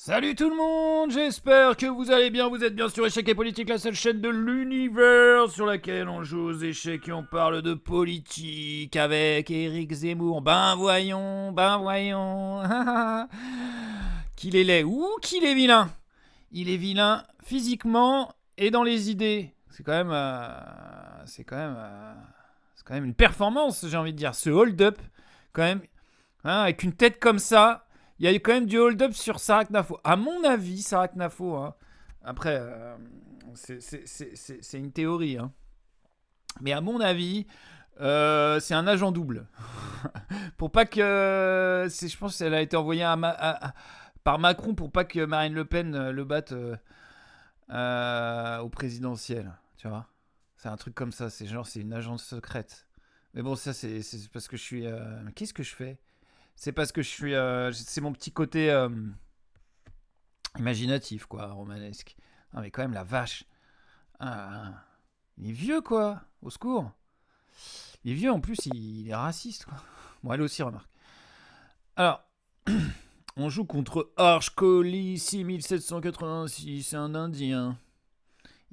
Salut tout le monde, j'espère que vous allez bien. Vous êtes bien sur Échecs et Politique, la seule chaîne de l'univers sur laquelle on joue aux échecs et on parle de politique avec Éric Zemmour. Ben voyons, qu'il est laid ou qu'il est vilain. Il est vilain physiquement et dans les idées. C'est quand même, c'est quand même une performance, j'ai envie de dire. Ce hold-up, quand même, hein, avec une tête comme ça. Il y a quand même du hold-up sur Sarah Knafo. À mon avis, Sarah Knafo, hein, après, c'est une théorie, hein, mais à mon avis, c'est un agent double. Pour pas que. Je pense qu'elle a été envoyée par Macron pour pas que Marine Le Pen le batte au présidentiel. Tu vois. C'est un truc comme ça. C'est genre, c'est une agence secrète. Mais bon, ça, c'est parce que je suis. Qu'est-ce que je fais? C'est parce que je suis. C'est mon petit côté imaginatif, quoi, romanesque. Non, mais quand même, la vache. Ah, il est vieux, quoi. Au secours. Il est vieux, en plus, il est raciste, quoi. Bon, elle aussi, remarque. Alors, on joue contre Archcoli 6786. C'est un Indien.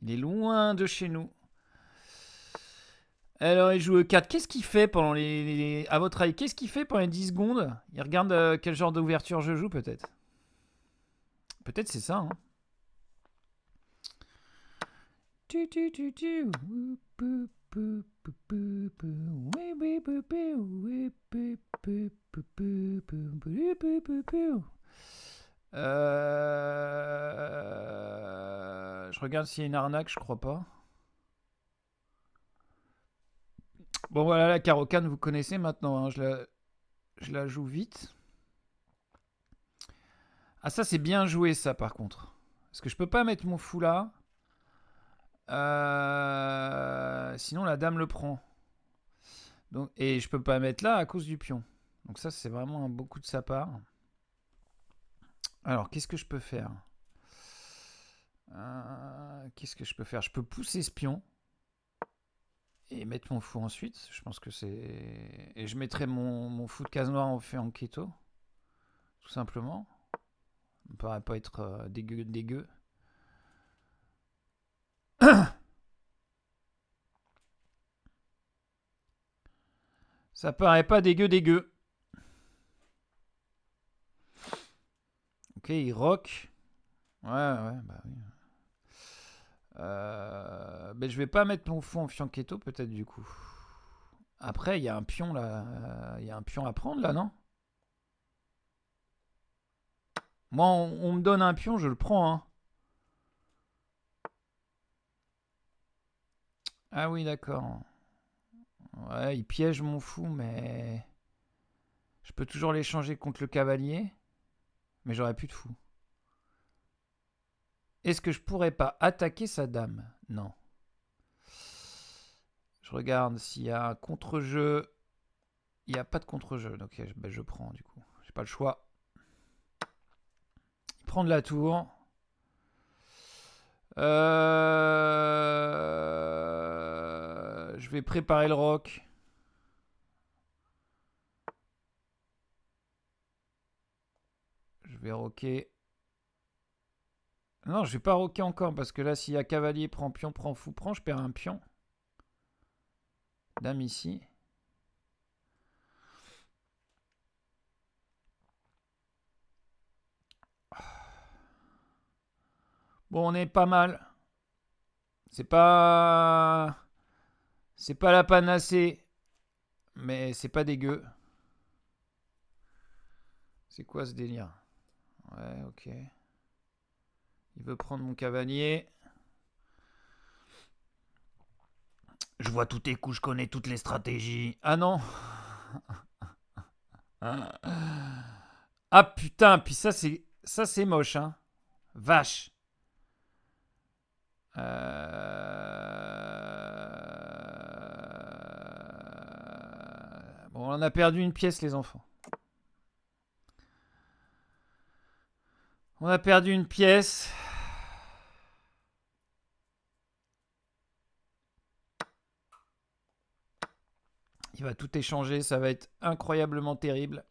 Il est loin de chez nous. Alors, il joue E4. Qu'est-ce qu'il fait pendant À votre avis, qu'est-ce qu'il fait pendant les 10 secondes? Il regarde quel genre d'ouverture je joue, peut-être. Peut-être c'est ça, hein. Je regarde s'il y a une arnaque, je crois pas. Bon voilà, la carocane, vous connaissez maintenant, hein, je la joue vite. Ah ça c'est bien joué ça par contre. Parce que je peux pas mettre mon fou là. Sinon la dame le prend. Donc, et je peux pas mettre là à cause du pion. Donc ça c'est vraiment un beau coup de sa part. Alors qu'est-ce que je peux faire? Qu'est-ce que je peux faire? Je peux pousser ce pion. Et mettre mon fou ensuite. Je pense que c'est... Et je mettrai mon fou de case noire en fait en keto. Tout simplement. Ça me paraît pas être dégueu. Ça paraît pas dégueu. Ok, il rock. Ouais, bah oui. Mais je vais pas mettre mon fou en fianchetto peut-être du coup. Après, il y a un pion là. Il y a un pion à prendre là, non? Moi, on me donne un pion, je le prends, hein. Ah oui, d'accord. Ouais, il piège mon fou, mais... Je peux toujours l'échanger contre le cavalier. Mais j'aurais plus de fou. Est-ce que je pourrais pas attaquer sa dame? Non. Je regarde s'il y a un contre-jeu. Il n'y a pas de contre-jeu. Donc ben, je prends du coup. J'ai pas le choix. Il prend de la tour. Je vais préparer le rock. Je vais rocker. Non, je vais pas rocker encore parce que là, s'il y a cavalier, prend pion, prend fou, prend, je perds un pion. Dame ici. Bon, on est pas mal. C'est pas. C'est pas la panacée. Mais c'est pas dégueu. C'est quoi ce délire? Ouais, ok. Il veut prendre mon cavalier. Je vois tous tes coups, je connais toutes les stratégies. Ah non. Ah putain, puis ça c'est moche, hein. Vache. Bon, on a perdu une pièce, les enfants. On a perdu une pièce. Il va tout échanger, ça va être incroyablement terrible.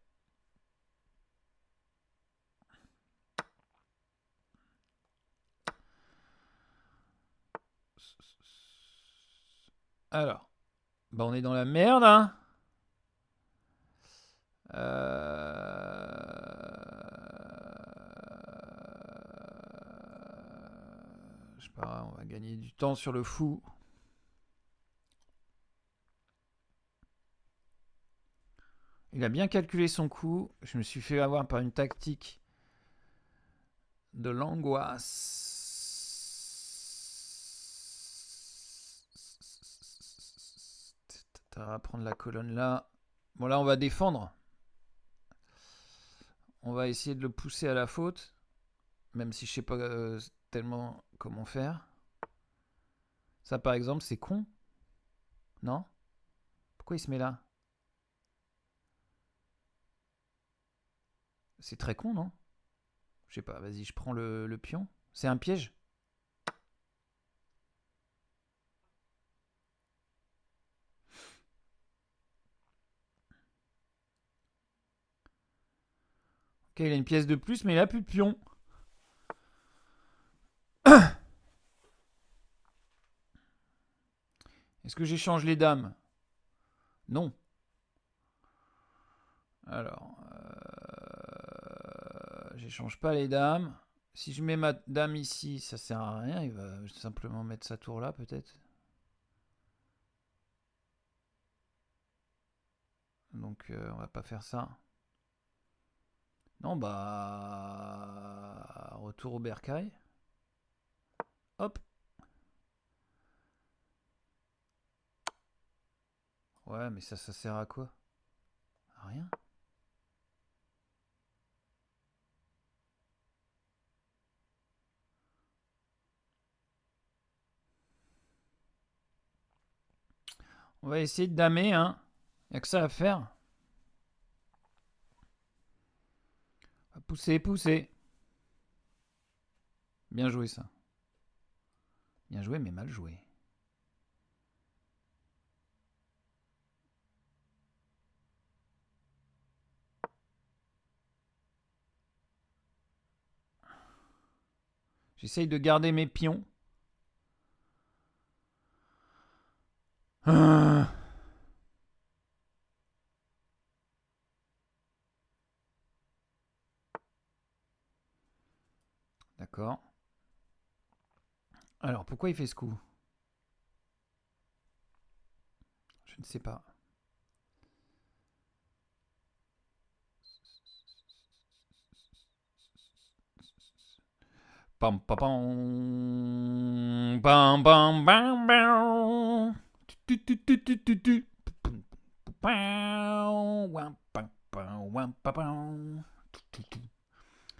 Alors, bah on est dans la merde, hein. Je sais pas, on va gagner du temps sur le fou. Il a bien calculé son coup. Je me suis fait avoir par une tactique de l'angoisse. On va prendre la colonne là. Bon, là, on va défendre. On va essayer de le pousser à la faute. Même si je sais pas tellement comment faire. Ça, par exemple, c'est con. Non? Pourquoi il se met là? C'est très con, non? Je sais pas, vas-y, je prends le pion. C'est un piège? Ok, il a une pièce de plus, mais il a plus de pion. Est-ce que j'échange les dames? Non. Alors, j'échange pas les dames. Si je mets ma dame ici, ça sert à rien. Il va simplement mettre sa tour là, peut-être. Donc, on va pas faire ça. Non, bah... Retour au bercail. Hop. Ouais, mais ça sert à quoi? À rien. On va essayer de damer, hein. Y'a que ça à faire. Pousser, pousser. Bien joué, ça. Bien joué, mais mal joué. J'essaye de garder mes pions. D'accord. Alors, pourquoi il fait ce coup? Je ne sais pas. Pam pam pam pam pam pam pam. Tu tu tu tu tu tu.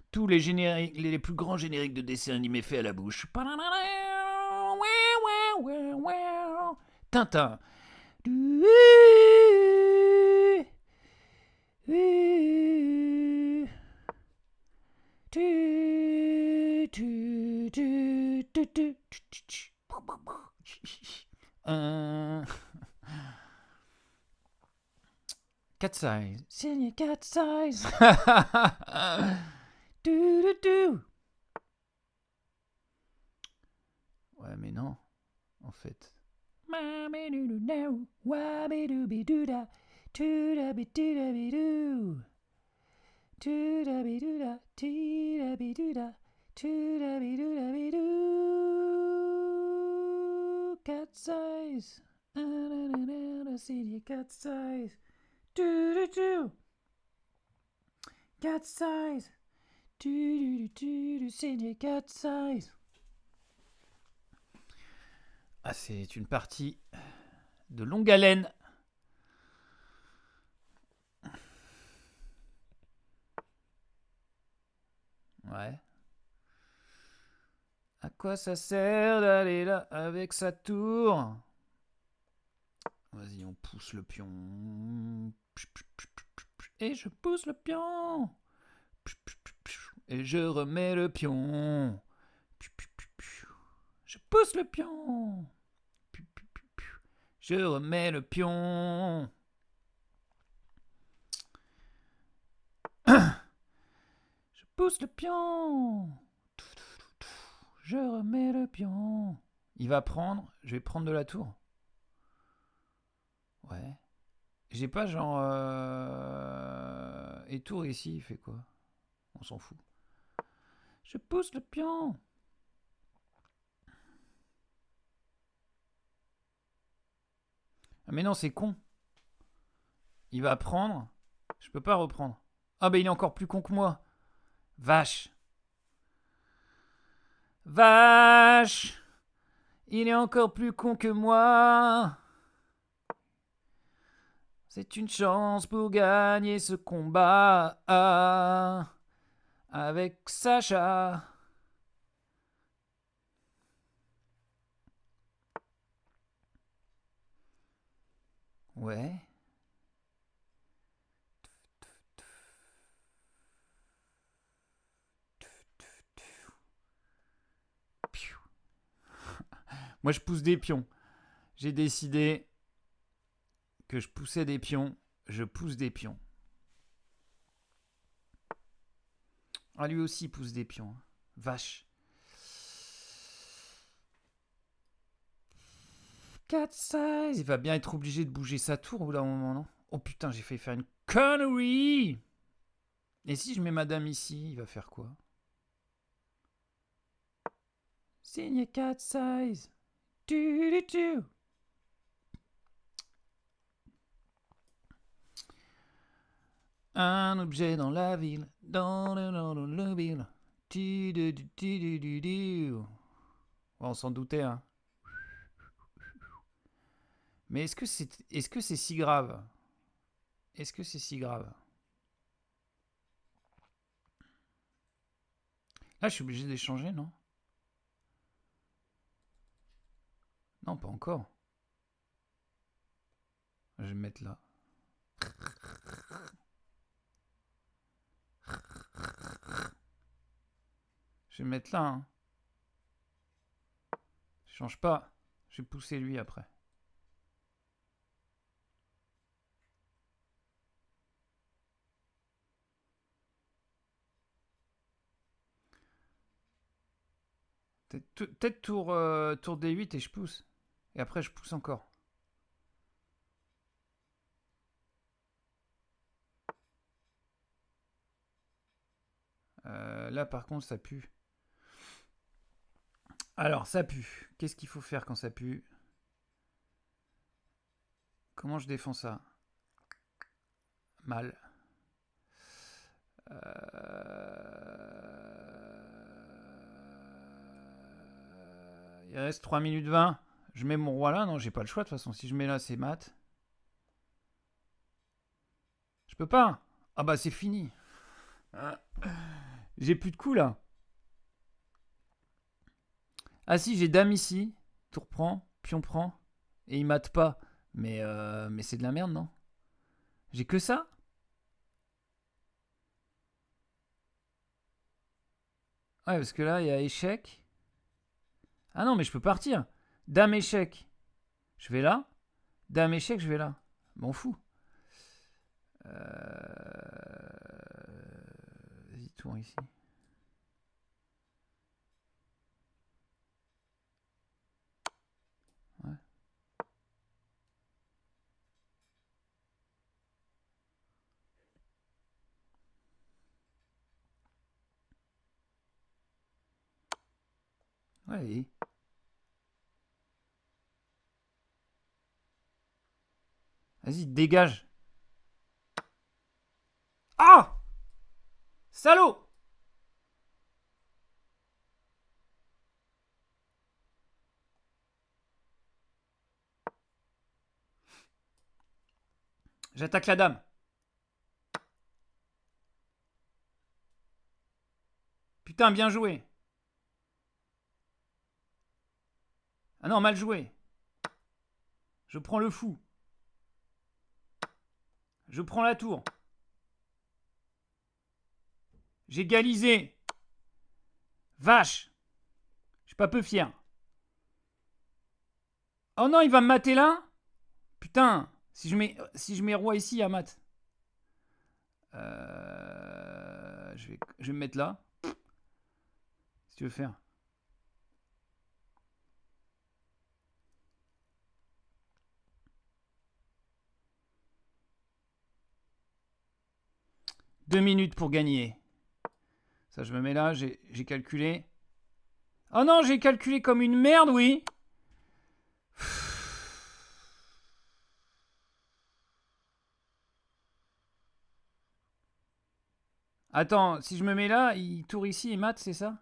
Tous les génériques, les plus grands génériques de dessins animés faits à la bouche. Tintin. Cat size. Senior cat size. Ouais, mais non, en fait. Cat size. Senior cat size. Cat size. Senior cat size. Ah, c'est une partie de longue haleine. Ouais. À quoi ça sert d'aller là avec sa tour? Vas-y, on pousse le pion. Et je pousse le pion. Et je remets le pion. Je pousse le pion. Je remets le pion. Je pousse le pion. Je remets le pion. Il va prendre. Je vais prendre de la tour. Ouais. J'ai pas genre... Et tour ici, il fait quoi? On s'en fout. Je pousse le pion. Ah mais non, c'est con. Il va prendre. Je peux pas reprendre. Ah bah il est encore plus con que moi. Vache. Vache. Il est encore plus con que moi. C'est une chance pour gagner ce combat. Avec Sacha. Ouais. Moi, je pousse des pions. J'ai décidé que je poussais des pions. Je pousse des pions. Ah, lui aussi pousse des pions. Vache. 4-16. Il va bien être obligé de bouger sa tour au bout d'un moment, non? Oh putain, j'ai failli faire une connerie. Et si je mets madame ici, il va faire quoi? Signe 4-16. Tu. Un objet dans la ville. Dans le ville. On s'en doutait, hein. Mais est-ce que c'est si grave? Est-ce que c'est si grave? Là, je suis obligé d'échanger, non? Non, pas encore. Je vais me mettre là. Je vais me mettre là, hein. Je change pas. Je vais pousser lui après. Peut-être tour D8 et je pousse. Et après, je pousse encore. Là, par contre, ça pue. Alors, ça pue. Qu'est-ce qu'il faut faire quand ça pue? Comment je défends ça? Mal. Il reste 3 minutes 20. Je mets mon roi là? Non, j'ai pas le choix de toute façon. Si je mets là, c'est mat. Je peux pas. Ah bah, c'est fini. J'ai plus de coups là. Ah si, j'ai dame ici. Tour prend, pion prend. Et il mate pas. Mais c'est de la merde, non? J'ai que ça? Ouais, parce que là, il y a échec. Ah non, mais je peux partir. Dame échec. Je vais là. Dame échec, je vais là. M'en fous. Vas-y, tour ici. Ouais. Ouais. Vas-y, dégage. Ah! Salaud! J'attaque la dame. Putain, bien joué. Ah non, mal joué. Je prends le fou. Je prends la tour. J'ai égalisé. Vache. Je suis pas peu fier. Oh non, il va me mater là? Putain. Si je mets roi ici, il y a mat. Je vais me mettre là. Si tu veux faire. 2 minutes pour gagner. Ça, je me mets là, j'ai calculé. Oh non, j'ai calculé comme une merde, oui. Attends, si je me mets là, il tourne ici et mate, c'est ça?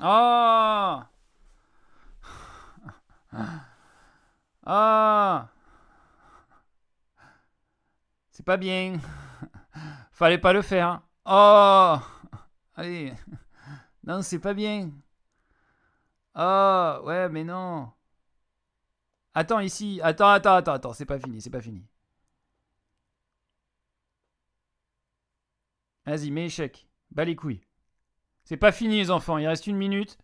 Ah! Ah! C'est pas bien. Fallait pas le faire. Oh! Allez. Non, c'est pas bien. Oh, ouais, mais non. Attends, ici. Attends. C'est pas fini, c'est pas fini. Vas-y, mets échec. Bas les couilles. C'est pas fini, les enfants. Il reste 1 minute.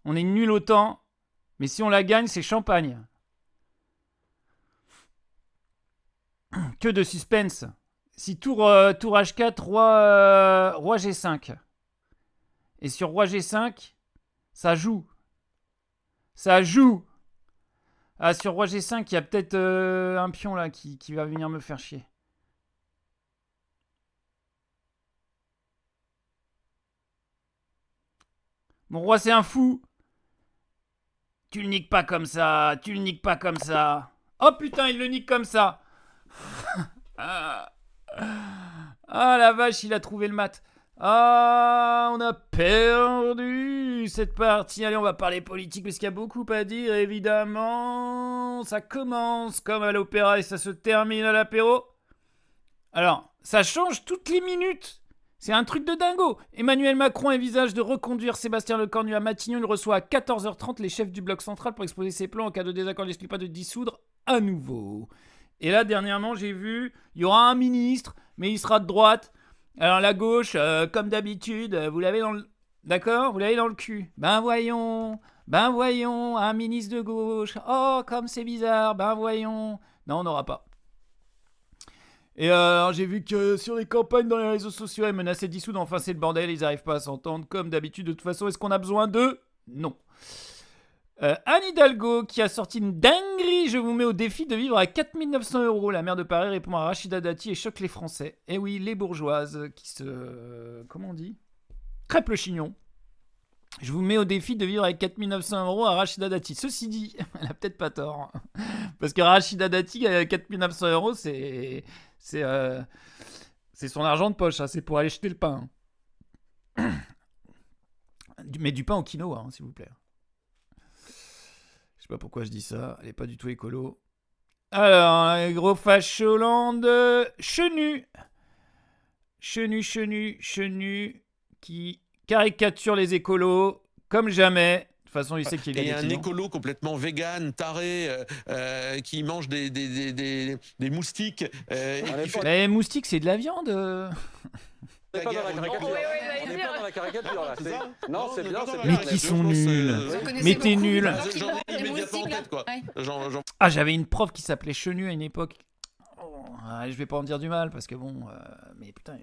On est nul au temps. Mais si on la gagne, c'est champagne. Que de suspense. Si tour H4, roi G5. Et sur roi G5, ça joue. Ça joue. Ah, sur roi G5, il y a peut-être un pion là qui va venir me faire chier. Mon roi, c'est un fou. Tu le niques pas comme ça. Tu le niques pas comme ça. Oh putain, il le nique comme ça. Ah, la vache, il a trouvé le mat. Ah, on a perdu cette partie. Allez, on va parler politique parce qu'il y a beaucoup à dire, évidemment. Ça commence comme à l'opéra et ça se termine à l'apéro. Alors, ça change toutes les minutes. C'est un truc de dingo. Emmanuel Macron envisage de reconduire Sébastien Lecornu à Matignon. Il reçoit à 14h30 les chefs du bloc central pour exposer ses plans en cas de désaccord. Il n'exclut pas de dissoudre à nouveau. Et là, dernièrement, j'ai vu, il y aura un ministre, mais il sera de droite. Alors la gauche, comme d'habitude, vous l'avez dans le... D'accord? Vous l'avez dans le cul. Ben voyons, un ministre de gauche. Oh, comme c'est bizarre, ben voyons. Non, on n'aura pas. Et alors j'ai vu que sur les campagnes dans les réseaux sociaux, ils menaçaient de dissoudre. Enfin, c'est le bordel, ils n'arrivent pas à s'entendre comme d'habitude. De toute façon, est-ce qu'on a besoin d'eux? Non. Anne Hidalgo qui a sorti une dinguerie. Je vous mets au défi de vivre à 4 900 €. La maire de Paris répond à Rachida Dati et choque les Français. Et oui, les bourgeoises qui se... comment on dit? Crêpent le chignon. Je vous mets au défi de vivre avec 4 900 € à Rachida Dati. Ceci dit, elle a peut-être pas tort. Parce que Rachida Dati, 4 900 €, c'est son argent de poche. Hein. C'est pour aller jeter le pain. Mais du pain au quinoa, hein, s'il vous plaît. Je sais pas pourquoi je dis ça. Elle est pas du tout écolo. Alors, gros facho Hollande. Chenu, qui caricature les écolos comme jamais. De toute façon, il sait qu'il est. Et un écolo complètement vegan, taré, qui mange des moustiques. Les moustiques, c'est de la viande. On n'est pas dans la caricature. On n'est pas dans la caricature là. Non, c'est bien, c'est bien. Mais qui sont nuls. Mais t'es nul. J'en ai immédiatement en tête, quoi. Ah, j'avais une prof qui s'appelait Chenu à une époque. Oh, je vais pas en dire du mal parce que bon, mais putain,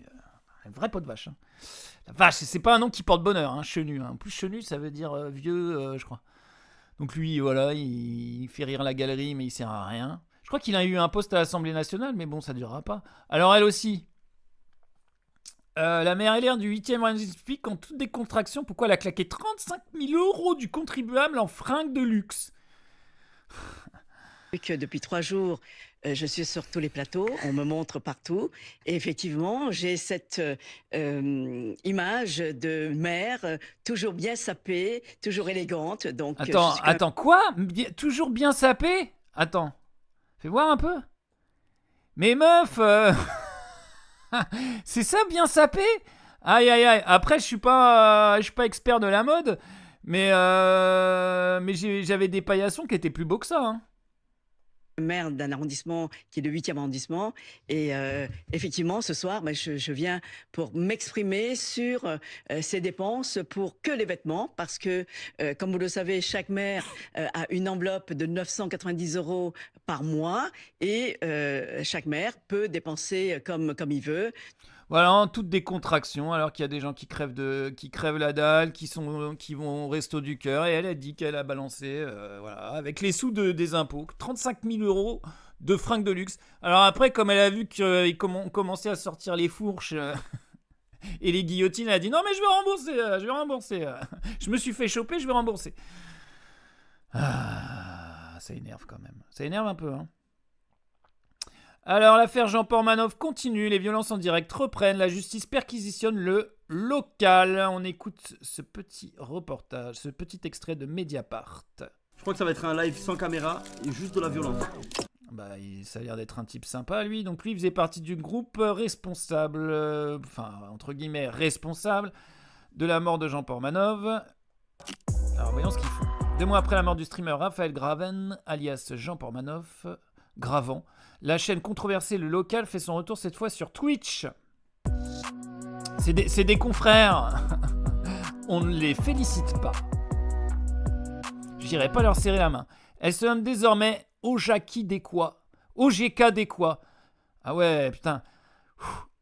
un vrai pot de vache. Hein. La vache, c'est pas un nom qui porte bonheur, hein, Chenu. Hein. En plus, Chenu, ça veut dire vieux, je crois. Donc lui, voilà, il fait rire la galerie, mais il sert à rien. Je crois qu'il a eu un poste à l'Assemblée nationale, mais bon, ça durera pas. Alors elle aussi. La mère LR du 8e arrondissement explique en toute décontraction pourquoi elle a claqué 35 000 € du contribuable en fringues de luxe. Que depuis 3 jours, je suis sur tous les plateaux, on me montre partout. Et effectivement, j'ai cette image de mère toujours bien sapée, toujours élégante. Donc, Attends, quoi? Toujours bien sapée? Attends, fais voir un peu. Mais meuf c'est ça, bien sapé? Aïe. Après, je suis pas expert de la mode, mais j'avais des paillassons qui étaient plus beaux que ça. Hein. Maire d'un arrondissement qui est le 8e arrondissement. Et effectivement, ce soir, je viens pour m'exprimer sur ces dépenses pour que les vêtements, parce que, comme vous le savez, chaque maire a une enveloppe de 990 € par mois et chaque maire peut dépenser comme il veut. Voilà, en toute décontraction, alors qu'il y a des gens qui crèvent la dalle, qui vont au resto du cœur, et elle a dit qu'elle a balancé, voilà, avec les sous des impôts, 35 000 euros de fringues de luxe. Alors après, comme elle a vu qu'ils commençaient à sortir les fourches et les guillotines, elle a dit non mais je vais rembourser. Je me suis fait choper, je vais rembourser. Ah, ça énerve quand même. Ça énerve un peu, hein. Alors, l'affaire Jean Portmanov continue, les violences en direct reprennent, la justice perquisitionne le local. On écoute ce petit reportage, ce petit extrait de Mediapart. Je crois que ça va être un live sans caméra et juste de la violence. Bah, ça a l'air d'être un type sympa, lui. Donc, lui, il faisait partie du groupe responsable, entre guillemets, responsable de la mort de Jean Portmanov. Alors, voyons ce qu'ils font. 2 mois après la mort du streamer Raphaël Graven, alias Jean Portmanov, Gravant, la chaîne controversée Le Local fait son retour cette fois sur Twitch. C'est des confrères. On ne les félicite pas. J'irai pas leur serrer la main. Elle se nomme désormais Ojaki Dekwa. OGK Dekwa. Ah ouais, putain.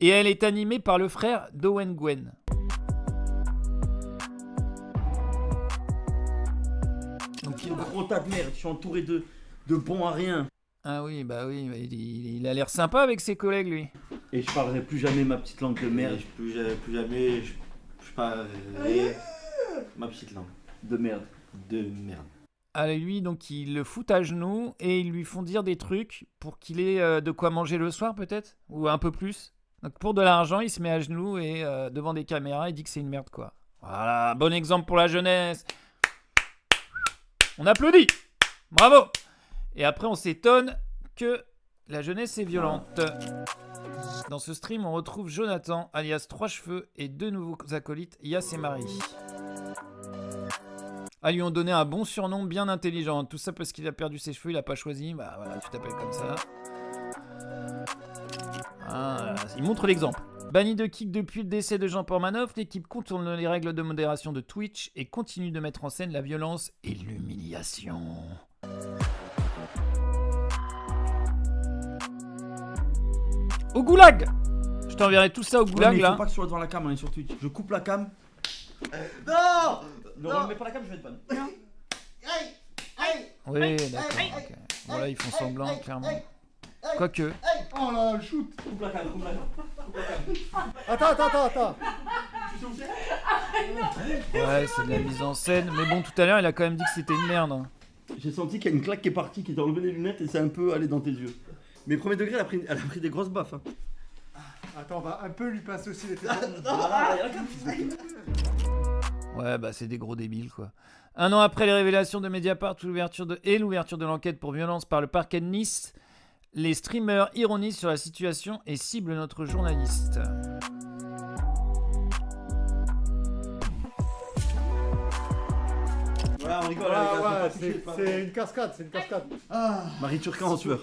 Et elle est animée par le frère d'Owen Gwen. Donc il y a un gros tas de merde, je suis entouré de bons à rien. Ah oui, bah oui, il a l'air sympa avec ses collègues, lui. Et je parlerai plus jamais ma petite langue de merde. Plus jamais je parlerai ma petite langue de merde. Allez, lui, donc, ils le foutent à genoux et ils lui font dire des trucs pour qu'il ait de quoi manger le soir, peut-être. Ou un peu plus. Donc, pour de l'argent, il se met à genoux et devant des caméras, il dit que c'est une merde, quoi. Voilà, bon exemple pour la jeunesse. On applaudit. Bravo. Et après, on s'étonne que la jeunesse est violente. Dans ce stream, on retrouve Jonathan, alias 3 cheveux, et 2 nouveaux acolytes, Yass et Marie. Ah, lui ont donné un bon surnom bien intelligent. Tout ça parce qu'il a perdu ses cheveux, il a pas choisi. Bah voilà, tu t'appelles comme ça. Ah, il montre l'exemple. Banni de kick depuis le décès de Jean Portmanov, l'équipe contourne les règles de modération de Twitch et continue de mettre en scène la violence et l'humiliation. Au goulag! Je t'enverrai tout ça au goulag, mais il là. faut pas que tu sois devant la cam, on est sur Twitch. Je coupe la cam. Non! Ne remets pas la cam, je vais être ban. Oui, d'accord. Ok. Bon, là, ils font semblant, clairement. Quoique. Oh là, le shoot. Coupe la cam. Attends. Ouais, c'est de la mise en scène. Mais bon, tout à l'heure, il a quand même dit que c'était une merde, hein. J'ai senti qu'il y a une claque qui est partie, qui t'a enlevé les lunettes et c'est un peu allé dans tes yeux. Mais premier degré, elle a pris des grosses baffes. Hein. Attends, on va un peu lui passer aussi les têtes. Ouais, bah c'est des gros débiles, quoi. 1 an après les révélations de Mediapart l'ouverture de l'enquête pour violence par le parquet de Nice, les streamers ironisent sur la situation et ciblent notre journaliste. Voilà, on rigole. C'est une cascade, Marie Turcan en sueur.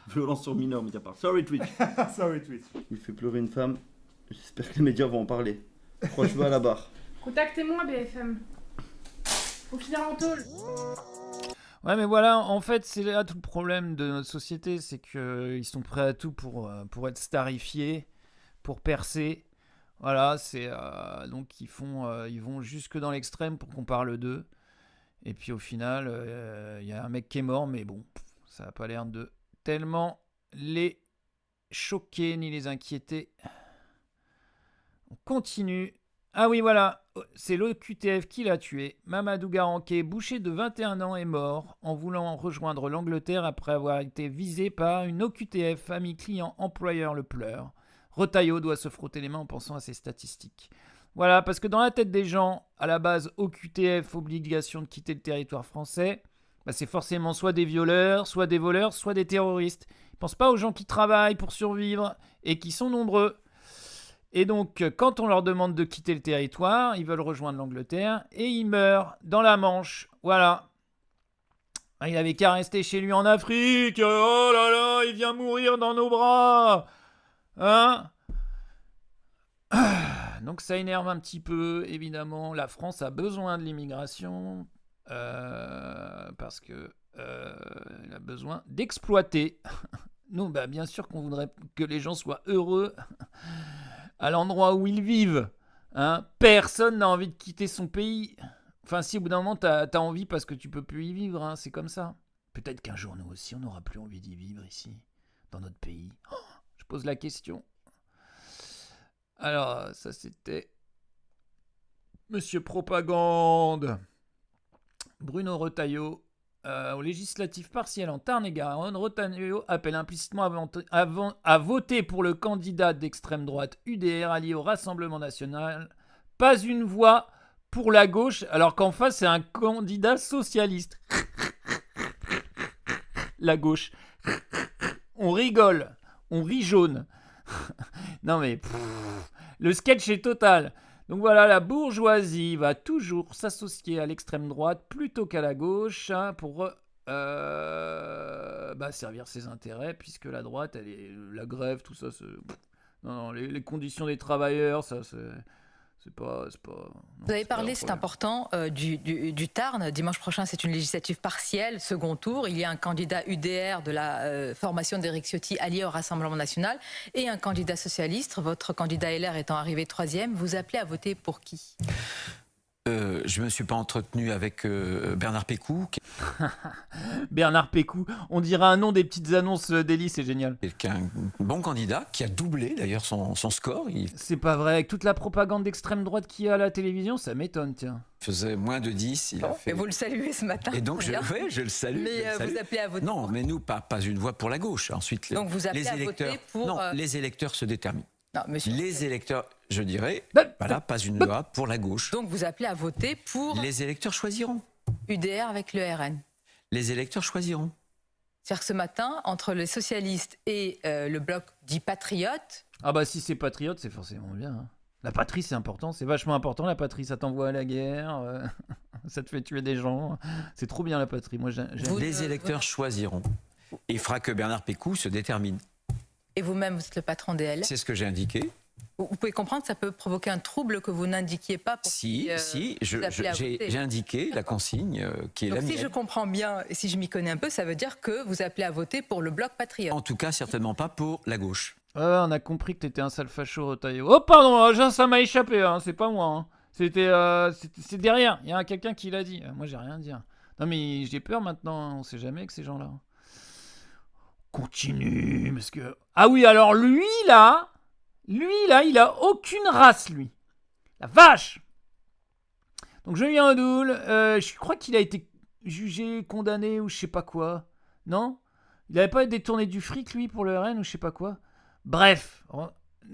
Violence sur mineur, Mediapart. Sorry Twitch. Sorry, Twitch. Il fait pleurer une femme. J'espère que les médias vont en parler. 3 cheveux à la barre. Contactez-moi, BFM. Faut finir en tôle. Ouais, mais voilà, en fait, c'est là tout le problème de notre société, c'est qu'ils sont prêts à tout pour être starifiés, pour percer. Voilà, c'est donc ils vont jusque dans l'extrême pour qu'on parle d'eux. Et puis au final, il y a un mec qui est mort, mais bon, ça n'a pas l'air de tellement les choquer ni les inquiéter. On continue. Ah oui, voilà, c'est l'OQTF qui l'a tué. Mamadou Garanké, boucher de 21 ans, est mort en voulant rejoindre l'Angleterre après avoir été visé par une OQTF, ami client employeur le pleure. Retailleau doit se frotter les mains en pensant à ses statistiques. Voilà, parce que dans la tête des gens, à la base, OQTF, obligation de quitter le territoire français, bah c'est forcément soit des violeurs, soit des voleurs, soit des terroristes. Ils ne pensent pas aux gens qui travaillent pour survivre et qui sont nombreux. Et donc, quand on leur demande de quitter le territoire, ils veulent rejoindre l'Angleterre et ils meurent dans la Manche. Voilà. Il avait qu'à rester chez lui en Afrique. Oh là là, il vient mourir dans nos bras. Hein ? Donc ça énerve un petit peu, évidemment. La France a besoin de l'immigration parce que elle a besoin d'exploiter nous, bah, bien sûr qu'on voudrait que les gens soient heureux à l'endroit où ils vivent. Hein. Personne n'a envie de quitter son pays. Enfin, si au bout d'un moment, t'as envie parce que tu peux plus y vivre, hein, c'est comme ça. Peut-être qu'un jour, nous aussi, on n'aura plus envie d'y vivre ici, dans notre pays. Oh, je pose la question. Alors, ça c'était Monsieur Propagande. Bruno Retailleau. Aux législatives partielles en Tarn-et-Garonne, Retailleau appelle implicitement à voter pour le candidat d'extrême droite UDR allié au Rassemblement national. Pas une voix pour la gauche, alors qu'en face, c'est un candidat socialiste. La gauche. On rigole. On rit jaune. Non mais... le sketch est total. Donc voilà, la bourgeoisie va toujours s'associer à l'extrême droite plutôt qu'à la gauche pour servir ses intérêts, puisque la droite, elle est la grève, tout ça, non, les conditions des travailleurs, ça, c'est pas. Vous avez parlé, c'est important, du Tarn. Dimanche prochain, c'est une législative partielle, second tour. Il y a un candidat UDR de la formation d'Éric Ciotti allié au Rassemblement national et un candidat socialiste. Votre candidat LR étant arrivé 3e, vous appelez à voter pour qui ? Je ne me suis pas entretenu avec Bernard Pécou. Bernard Pécou, on dirait un nom des petites annonces d'Eli, c'est génial. Qui est un bon candidat, qui a doublé d'ailleurs son score. C'est pas vrai, avec toute la propagande d'extrême droite qu'il y a à la télévision, ça m'étonne, tiens. Il faisait moins de 10. Et vous le saluez ce matin. Et donc je le salue. Mais vous appelez à voter non, pour mais nous, pas une voix pour la gauche. Ensuite, donc vous appelez à voter pour... Non, les électeurs se déterminent. Non, monsieur. Les électeurs, je dirais, voilà, pas une loi pour la gauche. Donc vous appelez à voter pour... Les électeurs choisiront. UDR avec le RN. Les électeurs choisiront. C'est-à-dire que ce matin, entre les socialistes et le bloc dit patriote... Ah bah si c'est patriote, c'est forcément bien. Hein. La patrie, c'est important, c'est vachement important la patrie. Ça t'envoie à la guerre, ça te fait tuer des gens. C'est trop bien la patrie. Moi, j'aime. Les électeurs choisiront. Et il fera que Bernard Pécou se détermine. Et vous-même, vous êtes le patron des LR. C'est ce que j'ai indiqué. Vous pouvez comprendre que ça peut provoquer un trouble que vous n'indiquiez pas. Pour j'ai indiqué la consigne qui est donc la mienne. Si je comprends bien, et si je m'y connais un peu, ça veut dire que vous appelez à voter pour le bloc patriote. En tout cas, certainement pas pour la gauche. On a compris que t'étais un sale facho, Retailleau. Oh pardon, ça m'a échappé, hein, c'est pas moi. Hein. C'est derrière, il y a quelqu'un qui l'a dit. Moi, j'ai rien à dire. Non mais j'ai peur maintenant, hein. On sait jamais avec ces gens-là. Continue, parce que... Ah oui, alors lui, là, il a aucune race, lui. La vache. Donc, Julien Odoul, je crois qu'il a été jugé, condamné, ou je sais pas quoi. Non ? Il avait pas détourné du fric, lui, pour le RN, ou je sais pas quoi. Bref,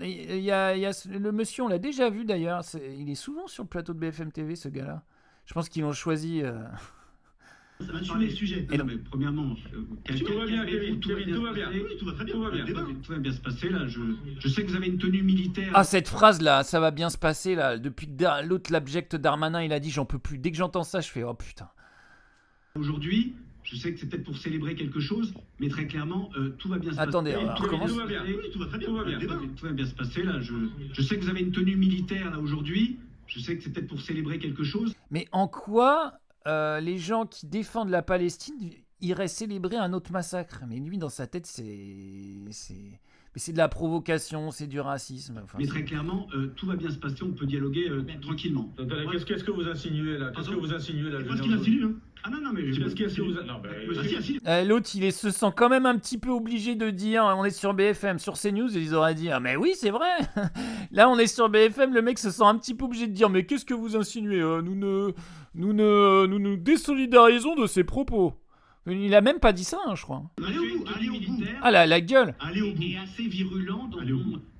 il y a le monsieur, on l'a déjà vu, d'ailleurs. Il est souvent sur le plateau de BFM TV, ce gars-là. Je pense qu'ils l'ont choisi... Ça va sur les sujets. Non, mais premièrement, tout va bien, Kevin, tout va bien. Tout va très bien. Tout va bien se passer, là. Je sais que vous avez une tenue militaire. Ah, cette phrase-là, ça va bien se passer, là. Depuis que l'autre, l'abject Darmanin, il a dit, j'en peux plus. Dès que j'entends ça, je fais, oh putain. Aujourd'hui, je sais que c'est peut-être pour célébrer quelque chose, mais très clairement, tout va bien se passer. Attendez, alors, comment... Tout va bien. Tout va très bien. Tout va bien se passer, là. Je sais que vous avez une tenue militaire, là, aujourd'hui. Je sais que c'est peut-être pour célébrer quelque chose. Mais en quoi... les gens qui défendent la Palestine iraient célébrer un autre massacre. Mais lui, dans sa tête, c'est de la provocation, c'est du racisme. Enfin, mais très clairement, tout va bien se passer, on peut dialoguer tranquillement. Qu'est-ce que vous insinuez là ? Qu'est-ce que vous insinuez là ? Qu'est-ce qu'il insinue, hein ? Ah non, mais... Qu'est-ce que vous... Non, l'autre, il se sent quand même un petit peu obligé de dire, on est sur BFM, sur CNews, ils auraient dit, ah mais oui, c'est vrai. Là, on est sur BFM, le mec se sent un petit peu obligé de dire, mais qu'est-ce que vous insinuez ? Nous nous désolidarisons de ces propos. Il a même pas dit ça, hein, je crois. Allez au bout. Ah la gueule. Allez au bout. Il est assez virulent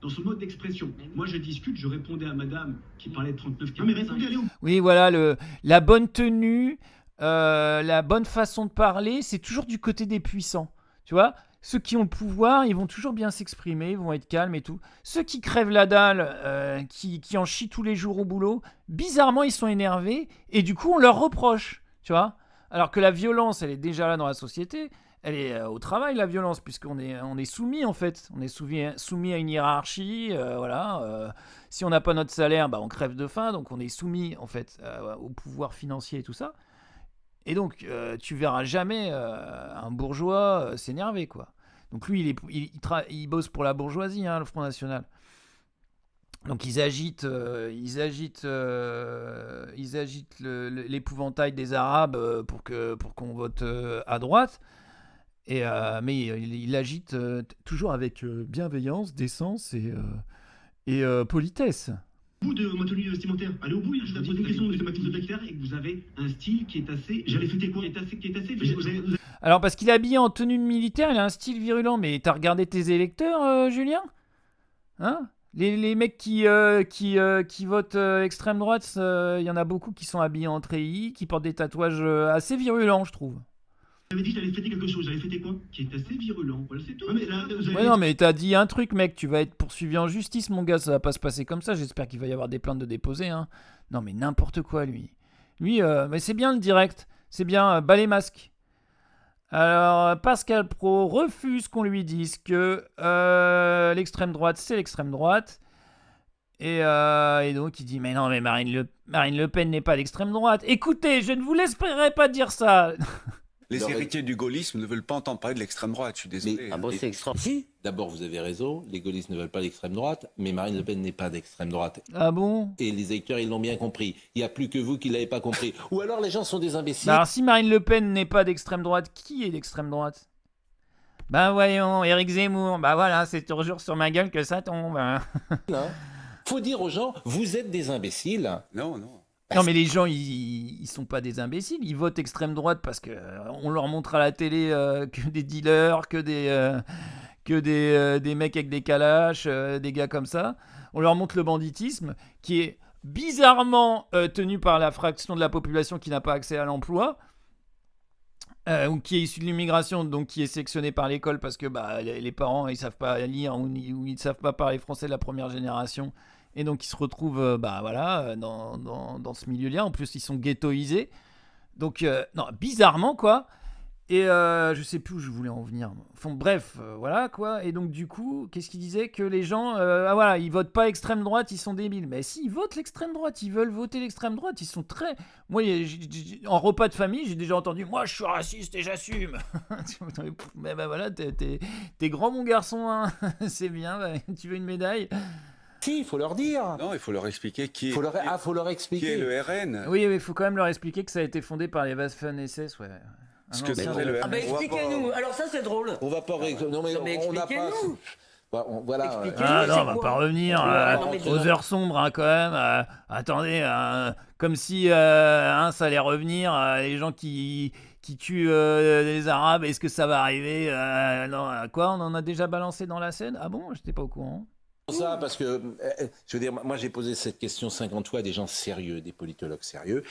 dans son mode d'expression. Moi, je discute, je répondais à madame qui parlait de 39 km. Ah, mais répondez, allez au bout. Oui, voilà, la bonne tenue, la bonne façon de parler, c'est toujours du côté des puissants. Tu vois ? Ceux qui ont le pouvoir, ils vont toujours bien s'exprimer, ils vont être calmes et tout. Ceux qui crèvent la dalle, qui en chient tous les jours au boulot, bizarrement, ils sont énervés et du coup, on leur reproche. Tu vois ? Alors que la violence, elle est déjà là dans la société, elle est au travail, la violence, puisqu'on est soumis, en fait. On est soumis à une hiérarchie, voilà. Si on n'a pas notre salaire, on crève de faim, donc on est soumis, en fait, au pouvoir financier et tout ça. Et donc, tu verras jamais un bourgeois s'énerver, quoi. Donc lui, il bosse pour la bourgeoisie, hein, le Front National. Donc ils agitent l'épouvantail des Arabes pour qu'on vote à droite. Mais il agite toujours avec bienveillance, décence et politesse. Au bout de ma tenue vestimentaire, allez au bout, je vous pose une question de thématique totalitaire et que vous avez un style qui est assez. J'allais fêter quoi? Qui est assez. Alors parce qu'il est habillé en tenue militaire, il a un style virulent. Mais t'as regardé tes électeurs, Julien? Hein? Les mecs qui votent extrême droite, il y en a beaucoup qui sont habillés en treillis, qui portent des tatouages assez virulents, je trouve. J'avais dit que j'allais fêter quelque chose, j'allais fêter quoi? Qui est assez virulent, voilà, c'est tout. Mais là, vous avez... Ouais, non, mais t'as dit un truc, mec, tu vas être poursuivi en justice, mon gars, ça va pas se passer comme ça, j'espère qu'il va y avoir des plaintes de déposer, hein. Non, mais n'importe quoi, lui. Lui, mais c'est bien le direct, c'est bien, bas les masques. Alors, Pascal Praud refuse qu'on lui dise que l'extrême droite, c'est l'extrême droite. Et donc, il dit, mais non, mais Marine Le Pen n'est pas d'extrême droite. Écoutez, je ne vous laisserai pas dire ça. Les héritiers du gaullisme ne veulent pas entendre parler de l'extrême droite, je suis désolé. C'est extrême. Si, d'abord vous avez raison, les gaullistes ne veulent pas l'extrême droite, mais Marine Le Pen n'est pas d'extrême droite. Ah bon? Et les électeurs, ils l'ont bien compris. Il n'y a plus que vous qui ne l'avez pas compris. Ou alors les gens sont des imbéciles. Alors si Marine Le Pen n'est pas d'extrême droite, qui est d'extrême droite? Ben voyons, Éric Zemmour, bah voilà, c'est toujours sur ma gueule que ça tombe. Non. Faut dire aux gens, vous êtes des imbéciles. Non, non. Non mais les gens ils sont pas des imbéciles, ils votent extrême droite parce que on leur montre à la télé que des dealers, que des mecs avec des calaches, des gars comme ça. On leur montre le banditisme qui est bizarrement tenu par la fraction de la population qui n'a pas accès à l'emploi. Ou qui est issu de l'immigration, donc qui est sélectionné par l'école parce que les parents ils savent pas lire ou ils savent pas parler français de la première génération. Et donc ils se retrouvent dans ce milieu-là. En plus, ils sont ghettoisés. Donc, non, bizarrement, quoi. Et je sais plus où je voulais en venir. Enfin, bref, voilà, quoi. Et donc, du coup, qu'est-ce qu'il disait? Que les gens, voilà, ils votent pas extrême droite, ils sont débiles. Mais si, ils votent l'extrême droite, ils veulent voter l'extrême droite, ils sont très... Moi, en repas de famille, j'ai déjà entendu, moi, je suis raciste et j'assume. Mais voilà, t'es grand, mon garçon, hein. C'est bien, tu veux une médaille? Si, il faut leur dire. Non, il faut leur expliquer qui est, faut leur expliquer. qui est le RN. Oui, il faut quand même leur expliquer que ça a été fondé par les Waffen-SS, ouais. Ce que c'était le RN. Ah bah expliquez-nous, alors ça c'est drôle. On va pas... Non mais on n'a pas... Voilà. Ah non, on va pas revenir aux heures sombres, hein, quand même. Attendez, comme si ça allait revenir, les gens qui tuent les Arabes, est-ce que ça va arriver? Non, quoi, on en a déjà balancé dans la scène? Ah bon, j'étais pas au courant. Ça, parce que, je veux dire, moi j'ai posé cette question 50 fois à des gens sérieux, des politologues sérieux.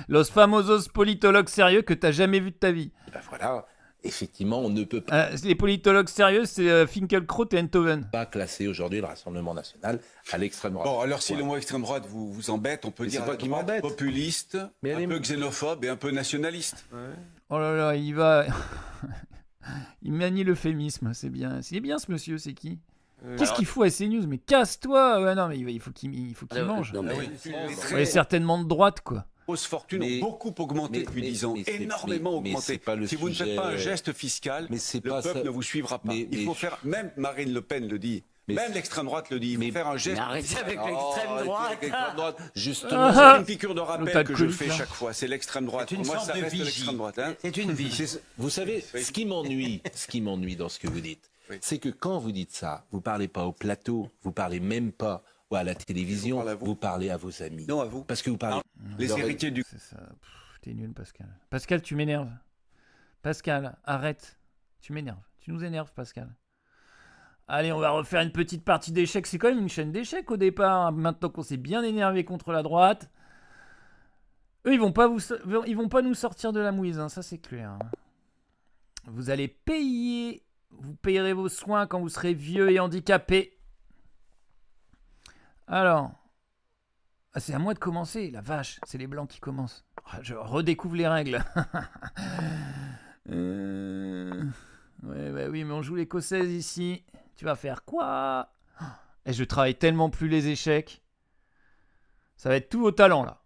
Los famosos politologues sérieux que t'as jamais vu de ta vie. Ben voilà, effectivement, on ne peut pas... les politologues sérieux, c'est Finkielkraut et Enthoven. Pas classer aujourd'hui le Rassemblement National à l'extrême droite. Bon, alors si le mot extrême droite vous embête, on peut dire pas qui m'embête. Populiste, un peu xénophobe et un peu nationaliste. Ouais. Oh là là, il va... il manie l'euphémisme, c'est bien. C'est bien ce monsieur, c'est qui? Qu'est-ce qu'il fout à CNews? Mais casse-toi! Ouais, non, mais il faut qu'il mange. Non, mais il est certainement de droite, quoi. Grosses fortunes ont beaucoup augmenté depuis 10 ans, énormément augmenté. Si vous ne faites pas un geste fiscal, le peuple ne vous suivra pas. Il faut faire, même Marine Le Pen le dit, même l'extrême droite le dit, il faut faire un geste. Arrêtez avec l'extrême droite. Justement, c'est une piqûre de rappel que je fais chaque fois, c'est l'extrême droite. C'est une Pour moi, sorte ça de reste vigie. l'extrême droite. Hein. C'est une vigie. Vous savez, ce qui m'ennuie dans ce que vous dites, c'est que quand vous dites ça, vous parlez pas au plateau, vous parlez même pas à la télévision, vous parlez à vos amis. Non, à vous. Parce que vous parlez... Les héritiers du... C'est ça. T'es nul, Pascal. Pascal, tu m'énerves. Pascal, arrête. Tu m'énerves. Tu nous énerves, Pascal. Allez, on va refaire une petite partie d'échecs. C'est quand même une chaîne d'échecs au départ. Maintenant qu'on s'est bien énervé contre la droite. Eux, ils vont pas nous sortir de la mouise, hein. Ça c'est clair. Vous allez payer... Vous payerez vos soins quand vous serez vieux et handicapé. Alors, c'est à moi de commencer. La vache, c'est les blancs qui commencent. Je redécouvre les règles. Oui, mais on joue l'écossaise ici. Tu vas faire quoi? Et je travaille tellement plus les échecs. Ça va être tout au talent, là.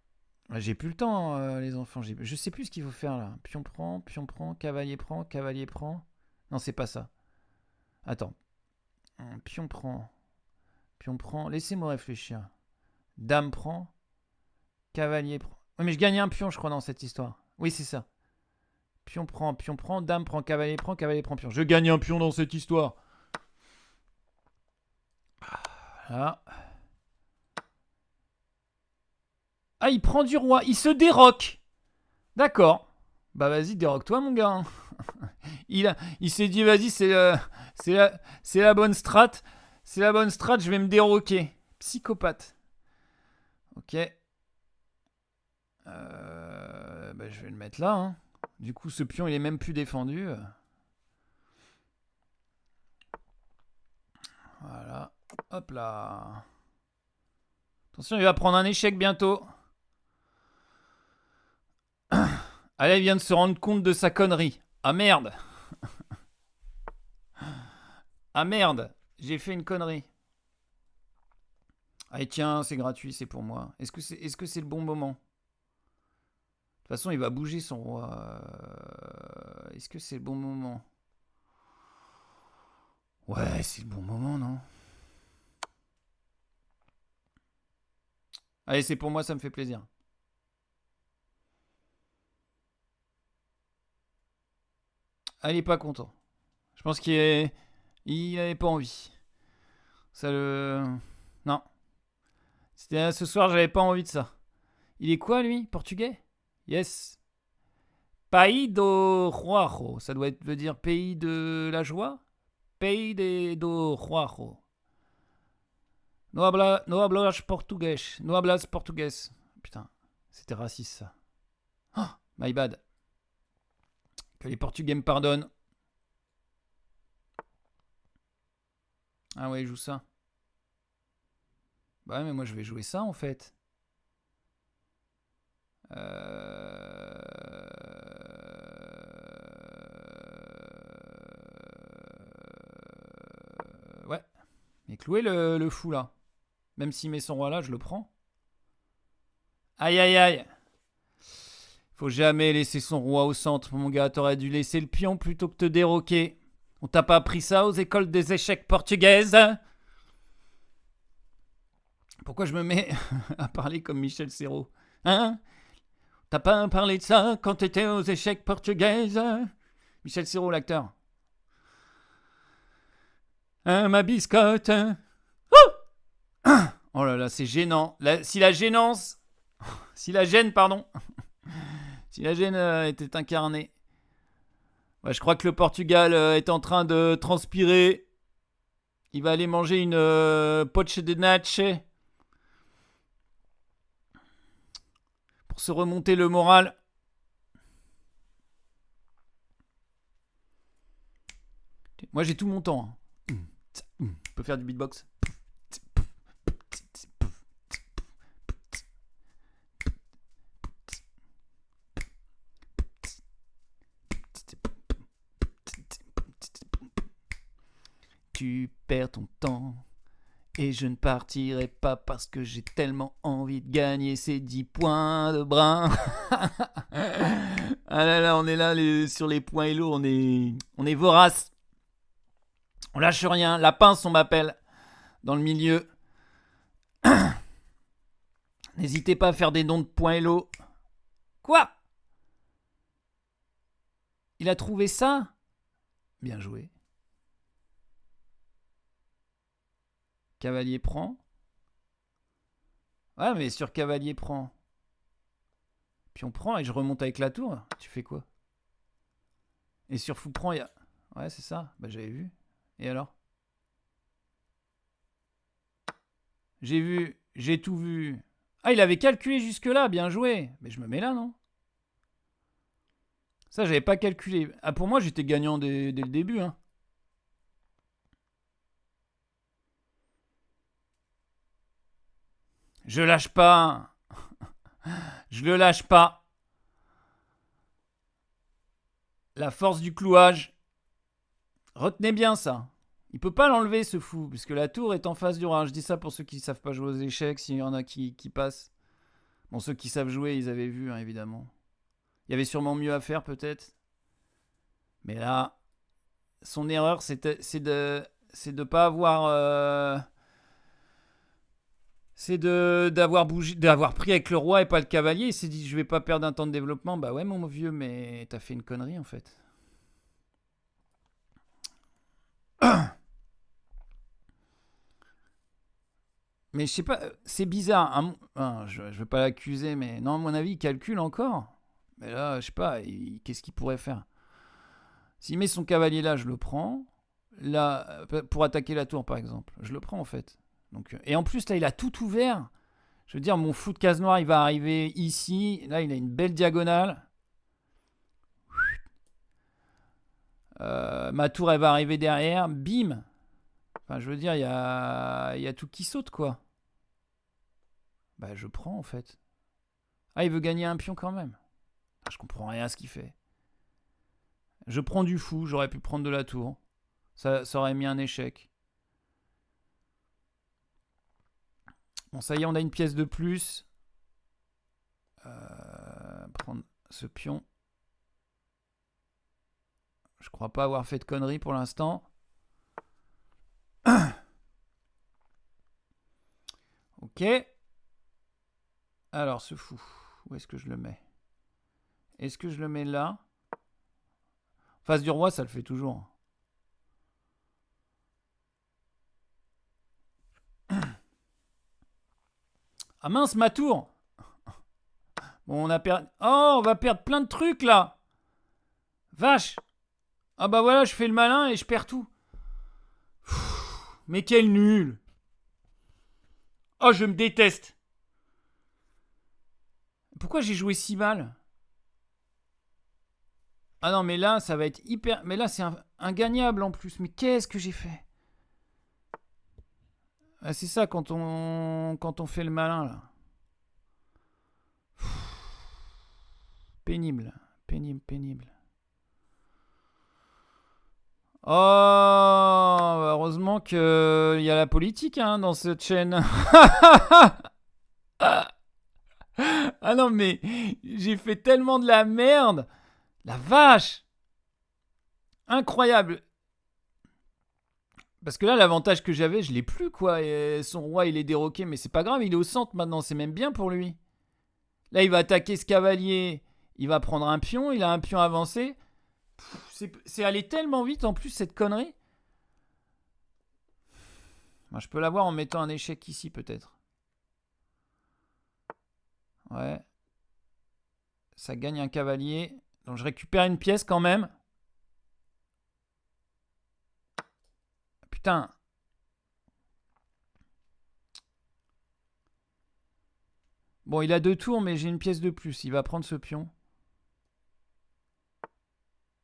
J'ai plus le temps, les enfants. Je sais plus ce qu'il faut faire, là. Pion prend, cavalier prend. Non, c'est pas ça. Attends. Pion prend. Pion prend. Laissez-moi réfléchir. Dame prend. Cavalier prend. Oui, mais je gagne un pion, je crois, dans cette histoire. Oui, c'est ça. Pion prend, dame prend, cavalier prend, pion. Je gagne un pion dans cette histoire. Voilà. Ah, il prend du roi. Il se déroque. D'accord. Bah vas-y, déroque-toi, mon gars. Il s'est dit, vas-y, c'est la bonne strat. C'est la bonne strat, je vais me déroquer. Psychopathe. Ok. Bah, je vais le mettre là. Hein. Du coup, ce pion, il est même plus défendu. Voilà. Hop là. Attention, il va prendre un échec bientôt. Allez, il vient de se rendre compte de sa connerie. Ah merde. Ah merde. J'ai fait une connerie. Allez, tiens, c'est gratuit, c'est pour moi. Est-ce que c'est le bon moment? De toute façon, il va bouger son roi. Est-ce que c'est le bon moment? Ouais, c'est le bon moment, non? Allez, c'est pour moi, ça me fait plaisir. Ah, il est pas content. Je pense qu'il avait pas envie. Ça le... Non. C'était ce soir, j'avais pas envie de ça. Il est quoi, lui? Portugais? Yes. Pays do Roajo. Ça doit veut dire pays de la joie? Pays do Roajo. No hablas portugais. No hablas portugais. Putain, c'était raciste, ça. Oh, my bad. Que les Portugais me pardonnent. Ah ouais, il joue ça. Bah ouais, mais moi je vais jouer ça en fait. Ouais. Mais clouer le fou là. Même s'il met son roi là, je le prends. Aïe aïe aïe. Faut jamais laisser son roi au centre, mon gars. T'aurais dû laisser le pion plutôt que te déroquer. On t'a pas appris ça aux écoles des échecs portugaises? Pourquoi je me mets à parler comme Michel Serrault? Hein? T'as pas parlé de ça quand t'étais aux échecs portugaises? Michel Serrault, l'acteur. Hein, ma biscotte? Oh là là, c'est gênant. Si la gêne, pardon. Si la gêne était incarnée. Ouais, je crois que le Portugal est en train de transpirer. Il va aller manger une poche de nache. Pour se remonter le moral. Moi, j'ai tout mon temps. Je peux faire du beatbox. Tu perds ton temps et je ne partirai pas parce que j'ai tellement envie de gagner ces 10 points de brin. Ah là là, on est là sur les points hello, on est vorace. On lâche rien, la pince on m'appelle dans le milieu. N'hésitez pas à faire des dons de points hello. Quoi? Il a trouvé ça? Bien joué. Cavalier prend. Ouais, mais sur cavalier prend. Puis on prend et je remonte avec la tour. Tu fais quoi? Et sur fou prend, il y a... Ouais, c'est ça. Bah, j'avais vu. Et alors? J'ai vu. J'ai tout vu. Ah, il avait calculé jusque-là. Bien joué. Mais je me mets là, non? Ça, j'avais pas calculé. Ah, pour moi, j'étais gagnant dès le début, hein. Je lâche pas. Je le lâche pas. La force du clouage. Retenez bien ça. Il peut pas l'enlever ce fou, puisque la tour est en face du roi. Je dis ça pour ceux qui savent pas jouer aux échecs, s'il y en a qui passent. Bon, ceux qui savent jouer, ils avaient vu, hein, évidemment. Il y avait sûrement mieux à faire, peut-être. Mais là, son erreur, c'est de pas avoir... c'est d'avoir pris avec le roi et pas le cavalier. Il s'est dit, je vais pas perdre un temps de développement. Bah ouais, mon vieux, mais t'as fait une connerie, en fait. Mais je sais pas, c'est bizarre. Je veux pas l'accuser, mais non, à mon avis, il calcule encore. Mais là, je sais pas, qu'est-ce qu'il pourrait faire? S'il met son cavalier là, je le prends. Là, pour attaquer la tour, par exemple. Je le prends, en fait. Donc, et en plus, là, il a tout ouvert. Je veux dire, mon fou de case noire, il va arriver ici. Là, il a une belle diagonale. Ma tour, elle va arriver derrière. Bim. Enfin, je veux dire, il y a tout qui saute, quoi. Bah, je prends, en fait. Ah, il veut gagner un pion quand même. Je comprends rien à ce qu'il fait. Je prends du fou. J'aurais pu prendre de la tour. Ça aurait mis un échec. Bon, ça y est, on a une pièce de plus. Prendre ce pion. Je crois pas avoir fait de conneries pour l'instant. Ok. Alors, ce fou. Où est-ce que je le mets? Est-ce que je le mets là? Face du roi, ça le fait toujours. Ah mince, ma tour! Bon, on a perdu... Oh, on va perdre plein de trucs, là! Vache! Ah bah voilà, je fais le malin et je perds tout. Mais quel nul! Oh, je me déteste! Pourquoi j'ai joué si mal? Ah non, mais là, ça va être hyper... Mais là, c'est ingagnable en plus. Mais qu'est-ce que j'ai fait? Ah, c'est ça quand on fait le malin, là. Pénible. Pénible. Oh, heureusement qu'il y a la politique dans cette chaîne. Ah non, mais j'ai fait tellement de la merde. La vache! Incroyable. Parce que là, l'avantage que j'avais, je l'ai plus, quoi. Et son roi, il est déroqué, mais c'est pas grave, il est au centre maintenant, c'est même bien pour lui. Là, il va attaquer ce cavalier, il va prendre un pion, il a un pion avancé. C'est allé tellement vite, en plus, cette connerie. Moi, je peux l'avoir en mettant un échec ici, peut-être. Ouais. Ça gagne un cavalier. Donc, je récupère une pièce quand même. Putain. Bon, il a 2 tours, mais j'ai une pièce de plus. Il va prendre ce pion.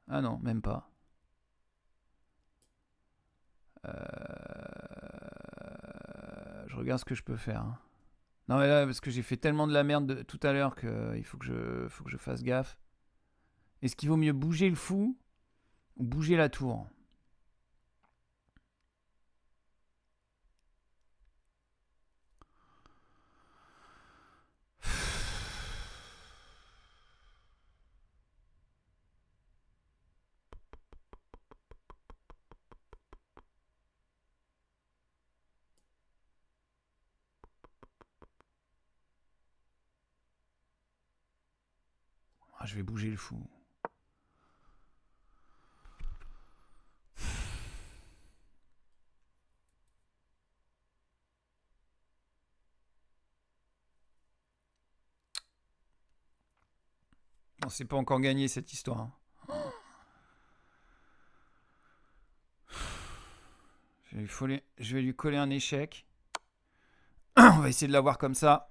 Ah non, même pas. Je regarde ce que je peux faire. Non, mais là, parce que j'ai fait tellement de la merde tout à l'heure qu'il faut que je fasse gaffe. Est-ce qu'il vaut mieux bouger le fou ou bouger la tour? Ah, je vais bouger le fou. Bon, c'est pas encore gagné cette histoire. Je vais lui coller un échec. On va essayer de l'avoir comme ça.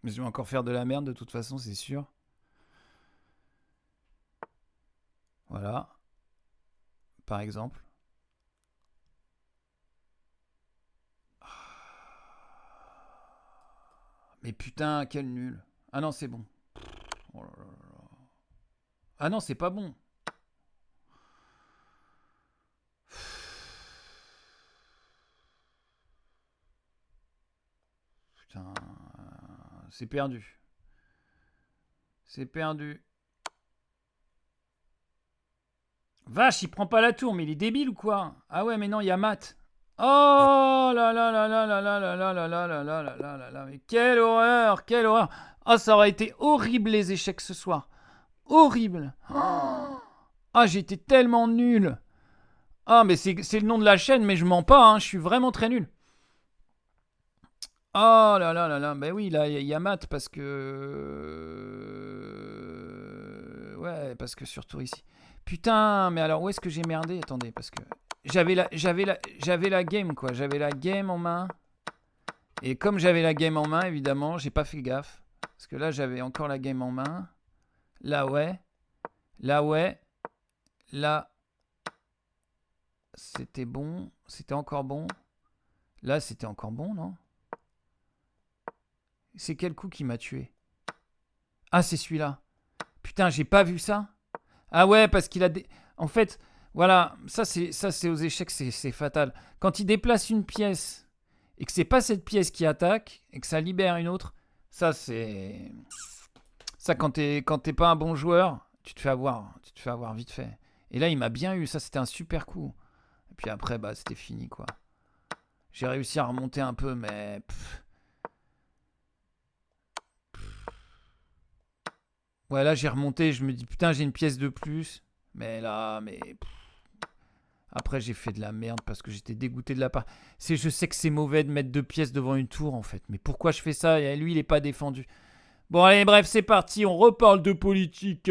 Mais je vais encore faire de la merde de toute façon, c'est sûr. Voilà. Par exemple. Mais putain, quel nul. Ah non, c'est bon. Oh là là là. Ah non, c'est pas bon. putain, c'est perdu. C'est perdu. Vache, il prend pas la tour, mais il est débile ou quoi? Ah ouais, mais non, il y a Matt. Oh là là là là là là là là là là là là là là là là, mais quelle horreur, quelle horreur. Ah, ça aurait été horrible les échecs ce soir. Horrible. Ah, j'ai été tellement nul. Ah, mais c'est le nom de la chaîne, mais je mens pas, hein, je suis vraiment très nul. Oh là là là là, ben oui, là, il y a Matt parce que... Ouais, parce que surtout ici. Putain, mais alors où est-ce que j'ai merdé? Attendez, parce que... J'avais la game, quoi. J'avais la game en main. Et comme j'avais la game en main, évidemment, j'ai pas fait gaffe. Parce que là, j'avais encore la game en main. Là, ouais. Là, ouais. Là, c'était bon. C'était encore bon. Là, c'était encore bon, non? C'est quel coup qui m'a tué? Ah, c'est celui-là. Putain, j'ai pas vu ça. Ah ouais, parce qu'il a... En fait, voilà, ça c'est aux échecs, c'est fatal. Quand il déplace une pièce et que c'est pas cette pièce qui attaque et que ça libère une autre, ça c'est... Ça, quand t'es pas un bon joueur, tu te fais avoir vite fait. Et là, il m'a bien eu, ça c'était un super coup. Et puis après, bah c'était fini, quoi. J'ai réussi à remonter un peu, mais... Ouais, là, j'ai remonté, je me dis, putain, j'ai une pièce de plus. Mais là, Après, j'ai fait de la merde parce que j'étais dégoûté de la part. Je sais que c'est mauvais de mettre 2 pièces devant une tour, en fait. Mais pourquoi je fais ça? Et lui, il est pas défendu. Bon, allez, bref, c'est parti. On reparle de politique.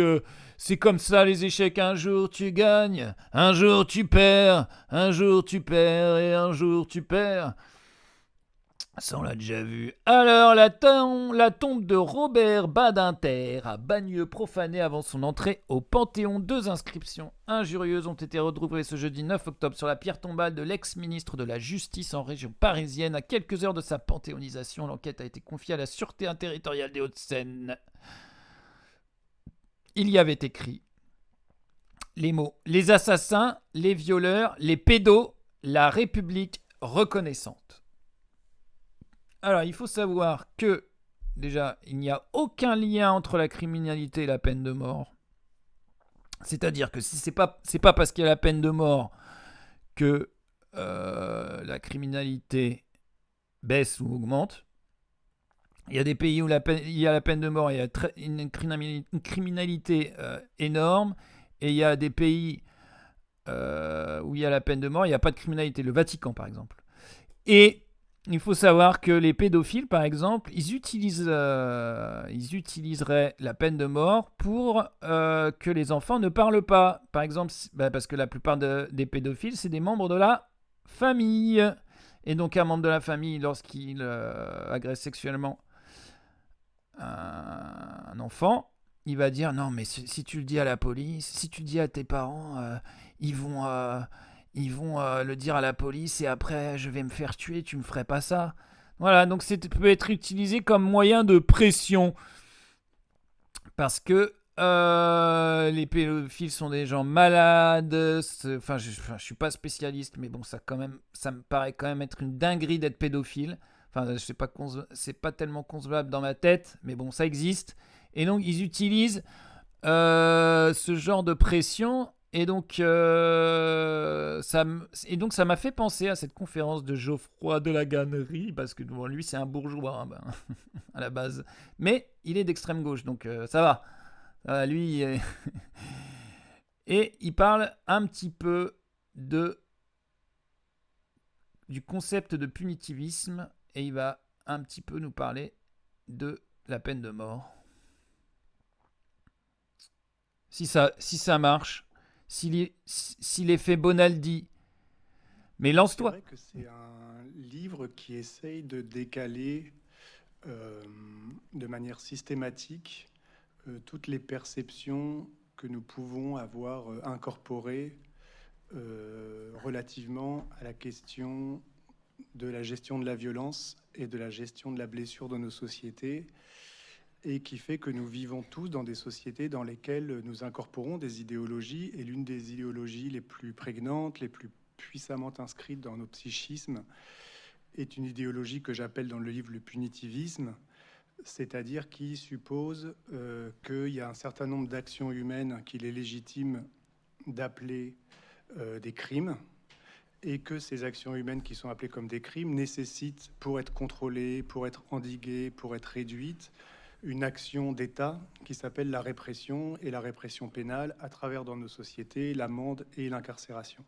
C'est comme ça, les échecs. Un jour, tu gagnes. Un jour, tu perds. Un jour, tu perds. Et un jour, tu perds. Ça, on l'a déjà vu. Alors, la tombe de Robert Badinter à Bagneux profanée avant son entrée au Panthéon. 2 inscriptions injurieuses ont été retrouvées ce jeudi 9 octobre sur la pierre tombale de l'ex-ministre de la Justice en région parisienne. À quelques heures de sa panthéonisation, l'enquête a été confiée à la Sûreté territoriale des Hauts-de-Seine. Il y avait écrit les mots: les assassins, les violeurs, les pédos, la République reconnaissante. Alors, il faut savoir que, déjà, il n'y a aucun lien entre la criminalité et la peine de mort. C'est-à-dire que si c'est pas parce qu'il y a la peine de mort que la criminalité baisse ou augmente. Il y a des pays où il y a la peine de mort et il y a une criminalité énorme. Et il y a des pays où il y a la peine de mort et il n'y a pas de criminalité. Le Vatican, par exemple. Et il faut savoir que les pédophiles, par exemple, ils utiliseraient la peine de mort pour que les enfants ne parlent pas. Par exemple, parce que la plupart des pédophiles, c'est des membres de la famille. Et donc, un membre de la famille, lorsqu'il agresse sexuellement un enfant, il va dire « Non, mais si tu le dis à la police, si tu le dis à tes parents, ils vont le dire à la police et après je vais me faire tuer, tu me ferais pas ça. » Voilà, donc ça peut être utilisé comme moyen de pression. Parce que les pédophiles sont des gens malades. Enfin, je suis pas spécialiste, mais bon, ça me paraît quand même être une dinguerie d'être pédophile. Enfin, c'est pas tellement concevable dans ma tête, mais bon, ça existe. Et donc, ils utilisent ce genre de pression. Et donc, ça m'a fait penser à cette conférence de Geoffroy de la Gannerie, parce que bon, lui, c'est un bourgeois hein, à la base. Mais il est d'extrême gauche, donc ça va. Lui, et il parle un petit peu du concept de punitivisme, et il va un petit peu nous parler de la peine de mort. Si ça marche. Si l'effet Bonaldi. Mais lance-toi. C'est vrai que c'est un livre qui essaye de décaler de manière systématique toutes les perceptions que nous pouvons avoir incorporées relativement à la question de la gestion de la violence et de la gestion de la blessure dans nos sociétés, et qui fait que nous vivons tous dans des sociétés dans lesquelles nous incorporons des idéologies, et l'une des idéologies les plus prégnantes, les plus puissamment inscrites dans nos psychismes, est une idéologie que j'appelle dans le livre le punitivisme, c'est-à-dire qui suppose qu'il y a un certain nombre d'actions humaines qu'il est légitime d'appeler des crimes, et que ces actions humaines qui sont appelées comme des crimes nécessitent, pour être contrôlées, pour être endiguées, pour être réduites, une action d'État qui s'appelle la répression et la répression pénale à travers dans nos sociétés l'amende et l'incarcération.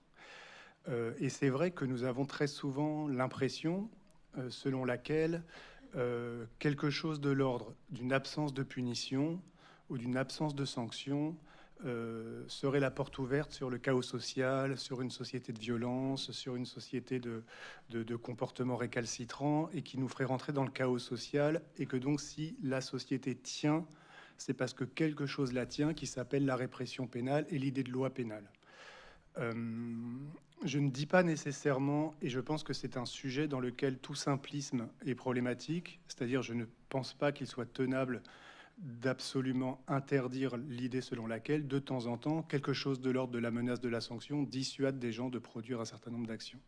Et c'est vrai que nous avons très souvent l'impression selon laquelle quelque chose de l'ordre d'une absence de punition ou d'une absence de sanction serait la porte ouverte sur le chaos social, sur une société de violence, sur une société de comportements récalcitrants et qui nous ferait rentrer dans le chaos social, et que donc si la société tient, c'est parce que quelque chose la tient qui s'appelle la répression pénale et l'idée de loi pénale. Je ne dis pas nécessairement, et je pense que c'est un sujet dans lequel tout simplisme est problématique, c'est-à-dire je ne pense pas qu'il soit tenable d'absolument interdire l'idée selon laquelle, de temps en temps, quelque chose de l'ordre de la menace de la sanction dissuade des gens de produire un certain nombre d'actions.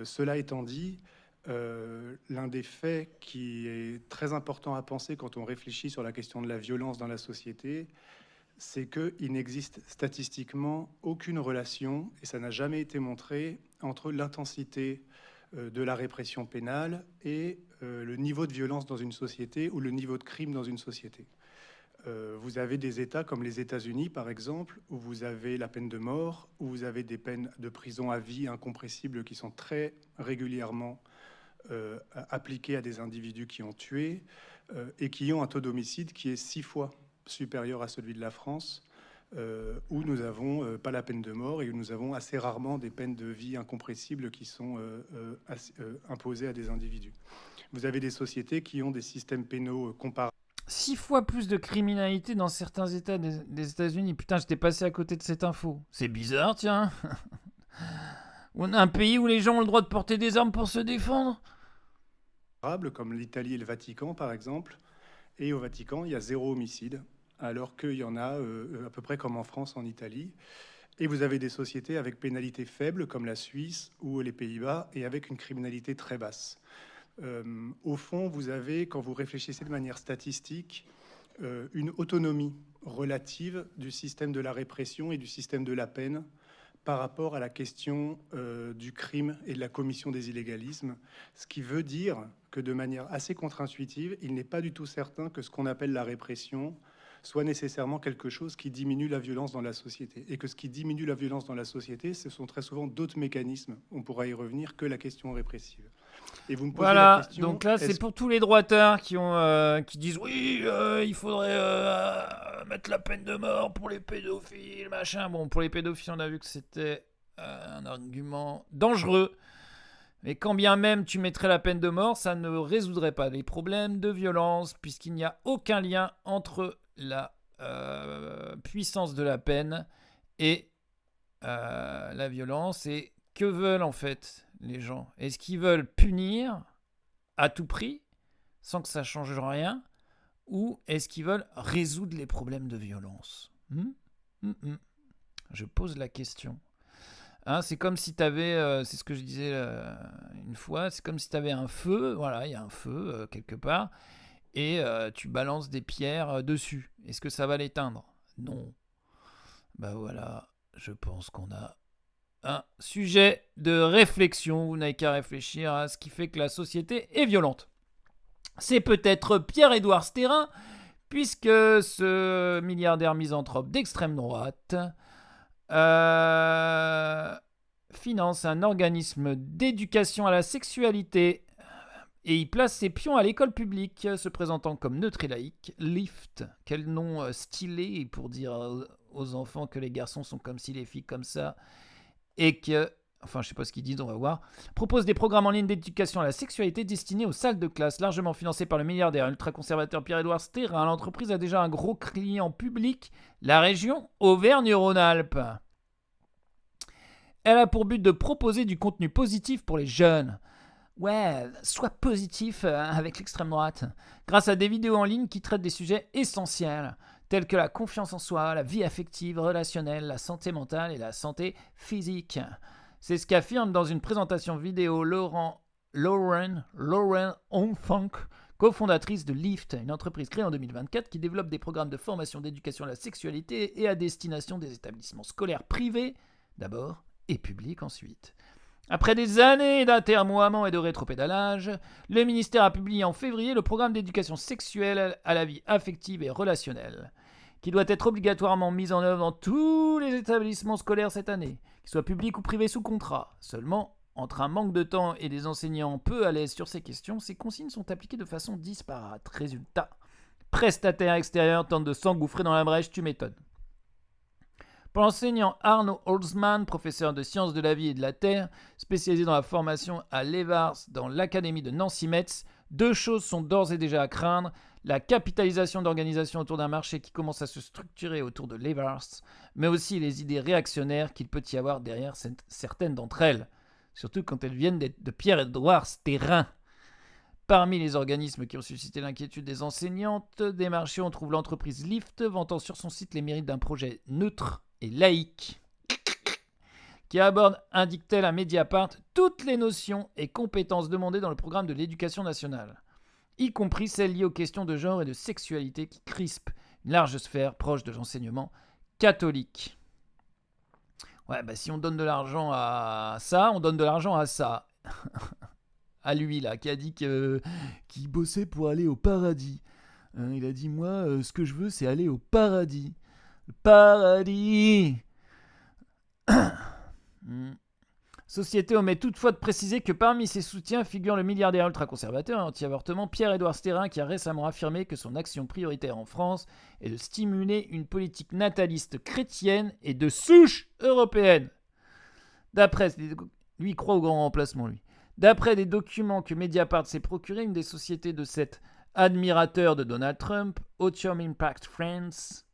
Cela étant dit, l'un des faits qui est très important à penser quand on réfléchit sur la question de la violence dans la société, c'est qu'il n'existe statistiquement aucune relation, et ça n'a jamais été montré, entre l'intensité de la répression pénale et le niveau de violence dans une société ou le niveau de crime dans une société. Vous avez des États comme les États-Unis, par exemple, où vous avez la peine de mort, où vous avez des peines de prison à vie incompressibles qui sont très régulièrement appliquées à des individus qui ont tué et qui ont un taux d'homicide qui est 6 fois supérieur à celui de la France, où nous n'avons pas la peine de mort et où nous avons assez rarement des peines de vie incompressibles qui sont imposées à des individus. Vous avez des sociétés qui ont des systèmes pénaux comparables. 6 fois plus de criminalité dans certains États des États-Unis. Putain, j'étais passé à côté de cette info. C'est bizarre, tiens. On a un pays où les gens ont le droit de porter des armes pour se défendre. Comme l'Italie et le Vatican, par exemple. Et au Vatican, il y a 0 homicide, alors qu'il y en a à peu près comme en France, en Italie. Et vous avez des sociétés avec pénalité faible, comme la Suisse ou les Pays-Bas, et avec une criminalité très basse. Au fond, vous avez, quand vous réfléchissez de manière statistique, une autonomie relative du système de la répression et du système de la peine par rapport à la question du crime et de la commission des illégalismes, ce qui veut dire que de manière assez contre-intuitive, il n'est pas du tout certain que ce qu'on appelle la répression soit nécessairement quelque chose qui diminue la violence dans la société. Et que ce qui diminue la violence dans la société, ce sont très souvent d'autres mécanismes, on pourra y revenir, que la question répressive. Et vous me posez la question, donc là c'est pour tous les droitards qui disent oui, il faudrait mettre la peine de mort pour les pédophiles, machin. Bon, pour les pédophiles, on a vu que c'était un argument dangereux. Mais quand bien même tu mettrais la peine de mort, ça ne résoudrait pas les problèmes de violence, puisqu'il n'y a aucun lien entre la puissance de la peine et la violence. Et que veulent en fait les gens? Est-ce qu'ils veulent punir à tout prix, sans que ça change rien, ou est-ce qu'ils veulent résoudre les problèmes de violence? Je pose la question. Hein, c'est comme si tu avais, c'est ce que je disais une fois, c'est comme si tu avais un feu, voilà, il y a un feu quelque part, et tu balances des pierres dessus. Est-ce que ça va l'éteindre? Non. Bah voilà, je pense qu'on a un sujet de réflexion. Vous n'avez qu'à réfléchir à ce qui fait que la société est violente. C'est peut-être Pierre-Édouard Stérin, puisque ce milliardaire misanthrope d'extrême droite finance un organisme d'éducation à la sexualité et il place ses pions à l'école publique, se présentant comme neutre et laïque. LIFT, quel nom stylé pour dire aux enfants que les garçons sont comme ci, les filles comme ça, et que, enfin je sais pas ce qu'ils disent, on va voir, propose des programmes en ligne d'éducation à la sexualité destinés aux salles de classe, largement financés par le milliardaire ultra-conservateur Pierre-Édouard Stérin. L'entreprise a déjà un gros client public, la région Auvergne-Rhône-Alpes. Elle a pour but de proposer du contenu positif pour les jeunes. Ouais, sois positif avec l'extrême droite. Grâce à des vidéos en ligne qui traitent des sujets essentiels, tels que la confiance en soi, la vie affective, relationnelle, la santé mentale et la santé physique. C'est ce qu'affirme dans une présentation vidéo Laurent Lauren Onfunk, cofondatrice de Lyft, une entreprise créée en 2024 qui développe des programmes de formation d'éducation à la sexualité et à destination des établissements scolaires privés d'abord et publics ensuite. Après des années d'atermoiements et de rétropédalage, le ministère a publié en février le programme d'éducation sexuelle à la vie affective et relationnelle, qui doit être obligatoirement mis en œuvre dans tous les établissements scolaires cette année, qu'ils soient publics ou privés sous contrat. Seulement, entre un manque de temps et des enseignants peu à l'aise sur ces questions, ces consignes sont appliquées de façon disparate. Résultat, prestataires extérieurs tentent de s'engouffrer dans la brèche, tu m'étonnes. Pour l'enseignant Arno Holzmann, professeur de sciences de la vie et de la terre, spécialisé dans la formation à l'EVARS dans l'académie de Nancy-Metz, deux choses sont d'ores et déjà à craindre: la capitalisation d'organisations autour d'un marché qui commence à se structurer autour de l'EVARS, mais aussi les idées réactionnaires qu'il peut y avoir derrière certaines d'entre elles, surtout quand elles viennent de Pierre-Édouard Stérin. Parmi les organismes qui ont suscité l'inquiétude des enseignantes démarchées, on trouve l'entreprise Lyft, vantant sur son site les mérites d'un projet neutre et laïque, qui aborde, indique-t-elle à Mediapart, toutes les notions et compétences demandées dans le programme de l'éducation nationale, y compris celles liées aux questions de genre et de sexualité qui crispent une large sphère proche de l'enseignement catholique. Ouais, bah si on donne de l'argent à ça, on donne de l'argent à ça. À lui, là, qui a dit qu'il bossait pour aller au paradis. Il a dit, moi, ce que je veux, c'est aller au paradis. Le paradis. Société omet toutefois de préciser que parmi ses soutiens figure le milliardaire ultra-conservateur et anti-avortement Pierre-Édouard Stérin, qui a récemment affirmé que son action prioritaire en France est de stimuler une politique nataliste chrétienne et de souche européenne. Lui, il croit au grand remplacement, lui. D'après des documents que Mediapart s'est procurés, une des sociétés de cet admirateur de Donald Trump, Otium Impact France,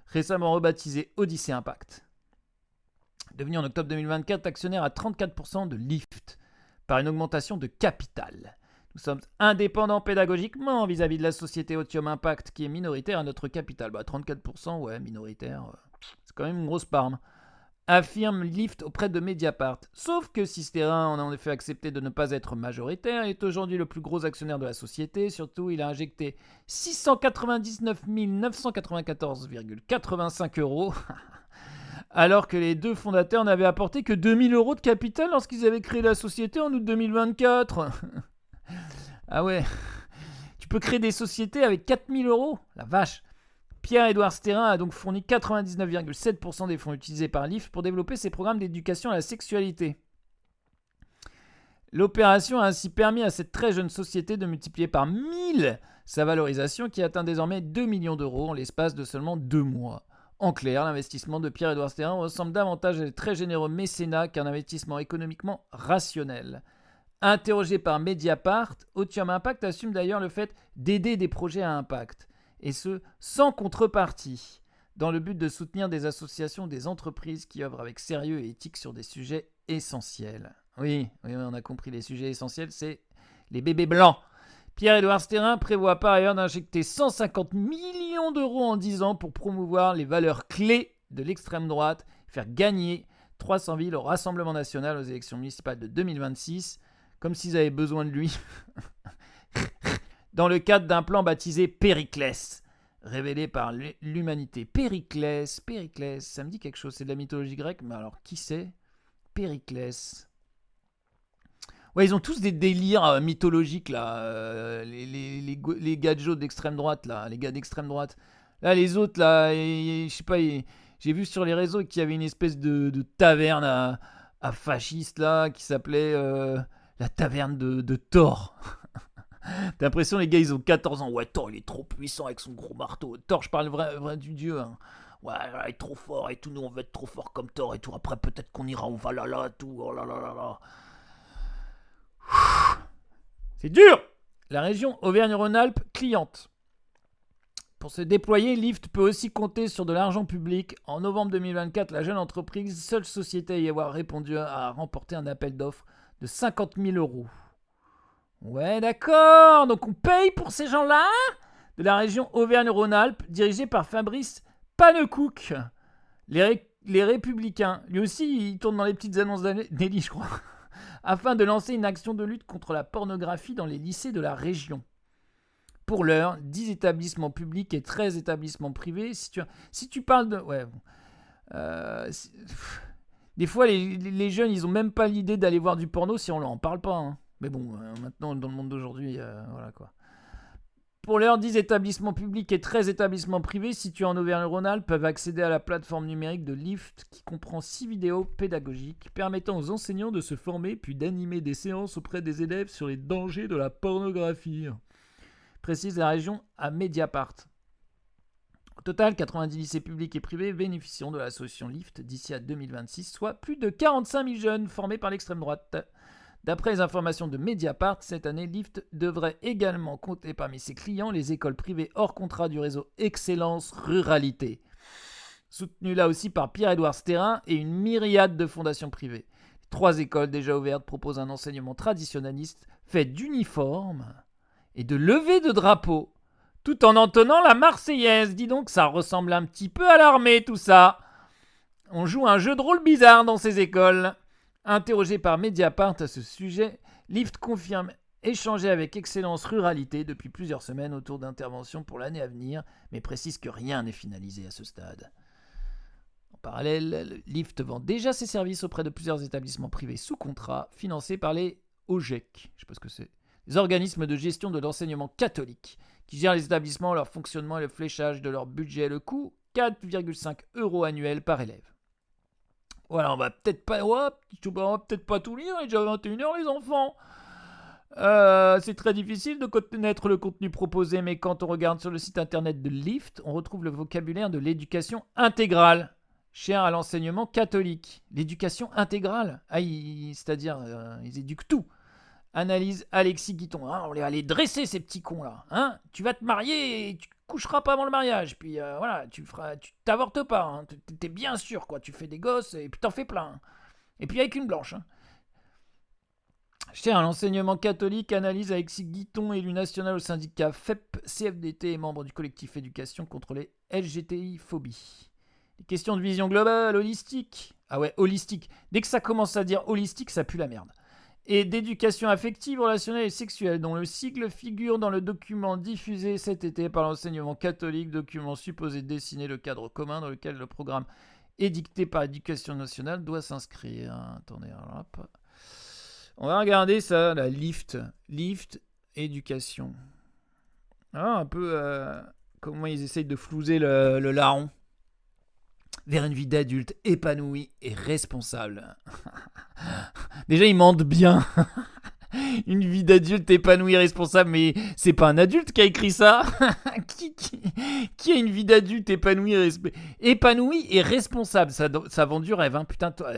récemment rebaptisé Odyssey Impact, devenu en octobre 2024 actionnaire à 34% de Lyft, par une augmentation de capital. Nous sommes indépendants pédagogiquement vis-à-vis de la société Otium Impact qui est minoritaire à notre capital. 34%, ouais, minoritaire, c'est quand même une grosse part, affirme Lyft auprès de Mediapart. Sauf que si Stérin en a en effet accepté de ne pas être majoritaire, il est aujourd'hui le plus gros actionnaire de la société. Surtout, il a injecté 699 994,85 €, alors que les deux fondateurs n'avaient apporté que 2000 € de capital lorsqu'ils avaient créé la société en août 2024. Ah ouais, tu peux créer des sociétés avec 4000 €, la vache. Pierre-Édouard Stérin a donc fourni 99,7% des fonds utilisés par Lyft pour développer ses programmes d'éducation à la sexualité. L'opération a ainsi permis à cette très jeune société de multiplier par 1000 sa valorisation qui atteint désormais 2 millions d'euros en l'espace de seulement 2 mois. En clair, l'investissement de Pierre-Édouard Stérin ressemble davantage à des très généreux mécénats qu'un investissement économiquement rationnel. Interrogé par Mediapart, Otium Impact assume d'ailleurs le fait d'aider des projets à impact, et ce, sans contrepartie, dans le but de soutenir des associations, des entreprises qui œuvrent avec sérieux et éthique sur des sujets essentiels. Oui, on a compris, les sujets essentiels, c'est les bébés blancs. Pierre-Édouard Stérin prévoit par ailleurs d'injecter 150 millions d'euros en 10 ans pour promouvoir les valeurs clés de l'extrême droite, faire gagner 300 villes au Rassemblement national aux élections municipales de 2026, comme s'ils avaient besoin de lui. Dans le cadre d'un plan baptisé Périclès, révélé par l'humanité. Périclès, ça me dit quelque chose, c'est de la mythologie grecque, mais alors qui c'est? Périclès. Ouais, ils ont tous des délires mythologiques, là, les gadgets d'extrême droite, là, les gars d'extrême droite. Là, les autres, là, je sais pas, j'ai vu sur les réseaux qu'il y avait une espèce de taverne à fascistes, là, qui s'appelait la taverne de Thor. T'as l'impression les gars ils ont 14 ans. Ouais, Thor il est trop puissant avec son gros marteau. Thor, je parle vrai du dieu. Hein. Ouais, il est trop fort et tout. Nous on veut être trop fort comme Thor et tout. Après peut-être qu'on ira au Valhalla et tout. Oh là là là là. C'est dur. La région Auvergne-Rhône-Alpes cliente. Pour se déployer, Lyft peut aussi compter sur de l'argent public. En novembre 2024, la jeune entreprise, seule société à y avoir répondu, a remporté un appel d'offres de 50 000 €. Ouais, d'accord. Donc on paye pour ces gens-là de la région Auvergne-Rhône-Alpes, dirigée par Fabrice Pannecook. Les Républicains. Lui aussi, il tourne dans les petites annonces d'Nelly, je crois. afin de lancer une action de lutte contre la pornographie dans les lycées de la région. Pour l'heure, 10 établissements publics et 13 établissements privés. Si tu parles de... Ouais, des fois, les jeunes, ils ont même pas l'idée d'aller voir du porno si on leur en parle pas. Hein. Mais bon, maintenant, dans le monde d'aujourd'hui, voilà quoi. Pour l'heure, 10 établissements publics et 13 établissements privés situés en Auvergne-Rhône-Alpes peuvent accéder à la plateforme numérique de LIFT qui comprend 6 vidéos pédagogiques permettant aux enseignants de se former puis d'animer des séances auprès des élèves sur les dangers de la pornographie. Précise la région à Mediapart. Au total, 90 lycées publics et privés bénéficieront de la solution LIFT d'ici à 2026, soit plus de 45 000 jeunes formés par l'extrême droite. D'après les informations de Mediapart, cette année, LIFT devrait également compter parmi ses clients les écoles privées hors contrat du réseau Excellence Ruralité, soutenues là aussi par Pierre-Édouard Sterrin et une myriade de fondations privées. Les 3 écoles déjà ouvertes proposent un enseignement traditionnaliste fait d'uniformes et de levée de drapeaux, tout en entonnant la Marseillaise. Dis donc, ça ressemble un petit peu à l'armée tout ça. On joue un jeu de rôle bizarre dans ces écoles. Interrogé par Mediapart à ce sujet, LIFT confirme échanger avec Excellence Ruralité depuis plusieurs semaines autour d'interventions pour l'année à venir, mais précise que rien n'est finalisé à ce stade. En parallèle, LIFT vend déjà ses services auprès de plusieurs établissements privés sous contrat, financés par les OGEC, je ne sais pas ce que c'est, les organismes de gestion de l'enseignement catholique, qui gèrent les établissements, leur fonctionnement et le fléchage de leur budget. Le coût, 4,5 € annuels par élève. Voilà, on va peut-être pas tout lire, il est déjà 21h les enfants. C'est très difficile de connaître le contenu proposé, mais quand on regarde sur le site internet de LIFT, on retrouve le vocabulaire de l'éducation intégrale, cher à l'enseignement catholique. L'éducation intégrale, c'est-à-dire ils éduquent tout. Analyse Alexis Guiton. On va les dresser ces petits cons là. Tu vas te marier et tu coucheras pas avant le mariage. Puis voilà, tu t'avortes pas. Hein. T'es bien sûr quoi. Tu fais des gosses et puis t'en fais plein. Et puis avec une blanche. Cher à l'enseignement catholique, analyse Alexis Guiton, élu national au syndicat FEP, CFDT et membre du collectif éducation contre les LGTI-phobies. Les questions de vision globale, holistique. Ah ouais, holistique. Dès que ça commence à dire holistique, ça pue la merde. Et d'éducation affective, relationnelle et sexuelle, dont le sigle figure dans le document diffusé cet été par l'enseignement catholique, document supposé dessiner le cadre commun dans lequel le programme édicté par l'Éducation nationale doit s'inscrire. Attendez, hop. On va regarder ça, la LIFT, éducation. Un peu comment ils essayent de flouser le larron vers une vie d'adulte épanouie et responsable. Déjà, ils mentent bien. Une vie d'adulte épanouie et responsable, mais c'est pas un adulte qui a écrit ça. Qui a une vie d'adulte épanouie et responsable? Ça vend du rêve, hein. Putain, toi,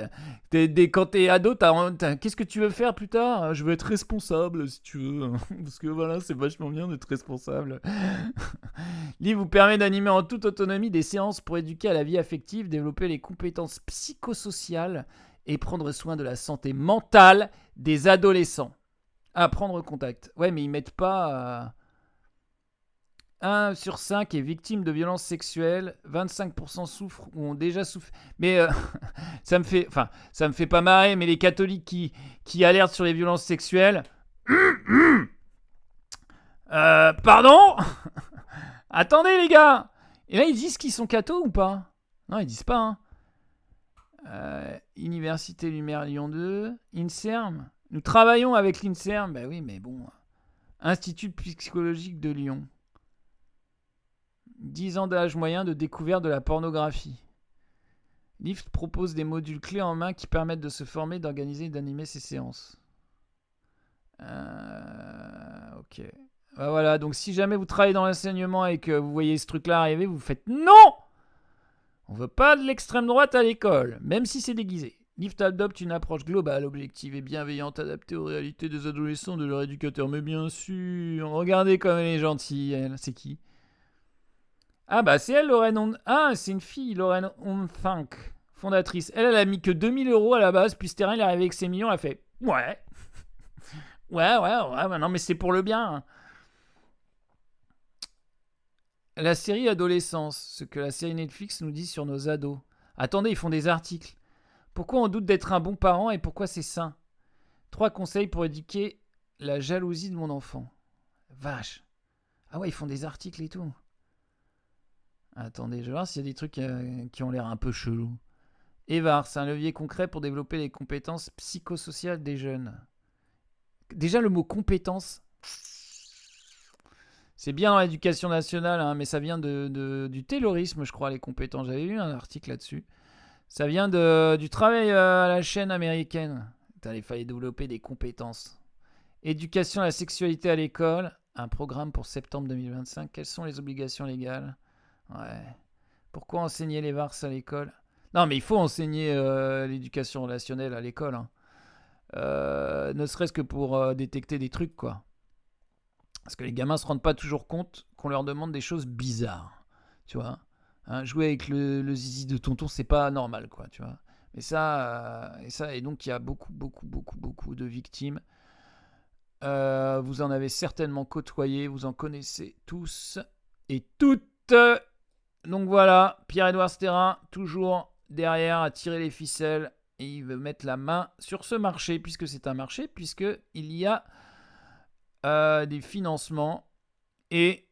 quand t'es ado, qu'est-ce que tu veux faire plus tard? Je veux être responsable, si tu veux. Parce que voilà, c'est vachement bien d'être responsable. L'IF vous permet d'animer en toute autonomie des séances pour éduquer à la vie affective, développer les compétences psychosociales et prendre soin de la santé mentale des adolescents. À prendre contact. Ouais, mais ils mettent pas... 1 sur 5 est victime de violences sexuelles, 25% souffrent ou ont déjà souffert. Mais ça me fait pas marrer, mais les catholiques qui alertent sur les violences sexuelles... pardon. Attendez les gars. Et là ils disent qu'ils sont cathos ou pas? Non, ils disent pas. Université Lumière Lyon 2, INSERM. Nous travaillons avec l'INSERM. Ben oui, mais bon. Institut psychologique de Lyon. 10 ans d'âge moyen de découverte de la pornographie. LIFT propose des modules clés en main qui permettent de se former, d'organiser et d'animer ces séances. Ok. Ben voilà, donc si jamais vous travaillez dans l'enseignement et que vous voyez ce truc-là arriver, vous faites non! On veut pas de l'extrême droite à l'école, même si c'est déguisé. LIFT adopte une approche globale, objective et bienveillante, adaptée aux réalités des adolescents, de leurs éducateurs. Mais bien sûr, regardez comme elle est gentille, elle. C'est qui? Ah bah c'est elle, Lorraine. Ah, c'est une fille, Lorraine Onfank, fondatrice. Elle a mis que 2000 € à la base, puis Sterling est arrivé avec ses millions, elle a fait ouais. Ouais, non mais c'est pour le bien. La série Adolescence, ce que la série Netflix nous dit sur nos ados. Attendez, ils font des articles. Pourquoi on doute d'être un bon parent et pourquoi c'est sain? 3 conseils pour éduquer la jalousie de mon enfant. Vache. Ah ouais, ils font des articles et tout. Attendez, je vais voir s'il y a des trucs qui ont l'air un peu chelous. EVAR, c'est un levier concret pour développer les compétences psychosociales des jeunes. Déjà, le mot compétence, c'est bien dans l'éducation nationale, hein, mais ça vient du taylorisme, je crois, les compétences. J'avais lu un article là-dessus. Ça vient du travail à la chaîne américaine. Putain, il fallait développer des compétences. Éducation à la sexualité à l'école, un programme pour septembre 2025. Quelles sont les obligations légales? Ouais. Pourquoi enseigner les VARS à l'école? Non, mais il faut enseigner l'éducation relationnelle à l'école. Hein. Ne serait-ce que pour détecter des trucs, quoi. Parce que les gamins se rendent pas toujours compte qu'on leur demande des choses bizarres. Tu vois, hein, jouer avec le zizi de tonton, c'est pas normal, quoi, tu vois. Mais et donc il y a beaucoup de victimes. Vous en avez certainement côtoyé, vous en connaissez tous et toutes. Donc voilà, Pierre-Édouard Sterrin, toujours derrière à tirer les ficelles. Et il veut mettre la main sur ce marché, puisque c'est un marché, puisqu'il y a des financements et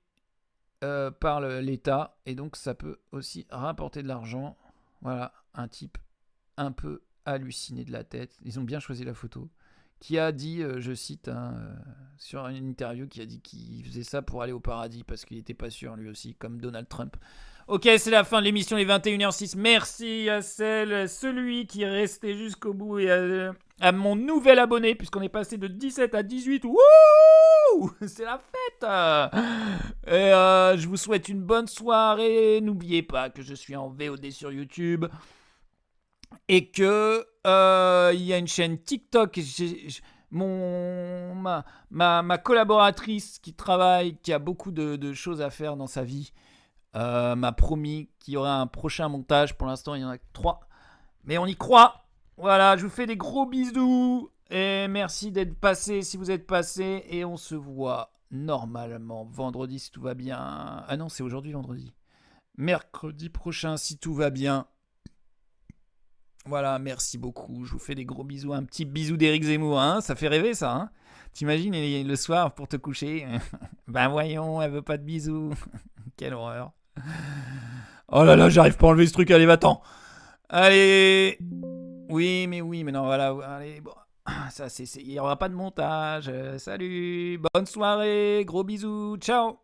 par l'État. Et donc ça peut aussi rapporter de l'argent. Voilà, un type un peu halluciné de la tête. Ils ont bien choisi la photo. Qui a dit, je cite, sur une interview, qui a dit qu'il faisait ça pour aller au paradis parce qu'il n'était pas sûr lui aussi, comme Donald Trump. Ok, c'est la fin de l'émission, les 21h06. Merci à celui qui est resté jusqu'au bout et à mon nouvel abonné, puisqu'on est passé de 17 à 18. Wouh! C'est la fête! Et je vous souhaite une bonne soirée. N'oubliez pas que je suis en VOD sur YouTube. Et que il y a une chaîne TikTok. Ma collaboratrice qui travaille, qui a beaucoup de choses à faire dans sa vie, m'a promis qu'il y aura un prochain montage. Pour l'instant, il y en a que 3. Mais on y croit. Voilà, je vous fais des gros bisous. Et merci d'être passé si vous êtes passé. Et on se voit normalement vendredi si tout va bien. Ah non, c'est aujourd'hui vendredi. Mercredi prochain si tout va bien. Voilà, merci beaucoup. Je vous fais des gros bisous. Un petit bisou d'Éric Zemmour, hein, ça fait rêver ça. Hein. T'imagines le soir pour te coucher? Ben voyons, elle veut pas de bisous. Quelle horreur. Oh là là, j'arrive pas à enlever ce truc. Allez, va-t'en. Allez. Oui, mais non, voilà. Allez, bon. Ça, il y aura pas de montage. Salut. Bonne soirée. Gros bisous. Ciao.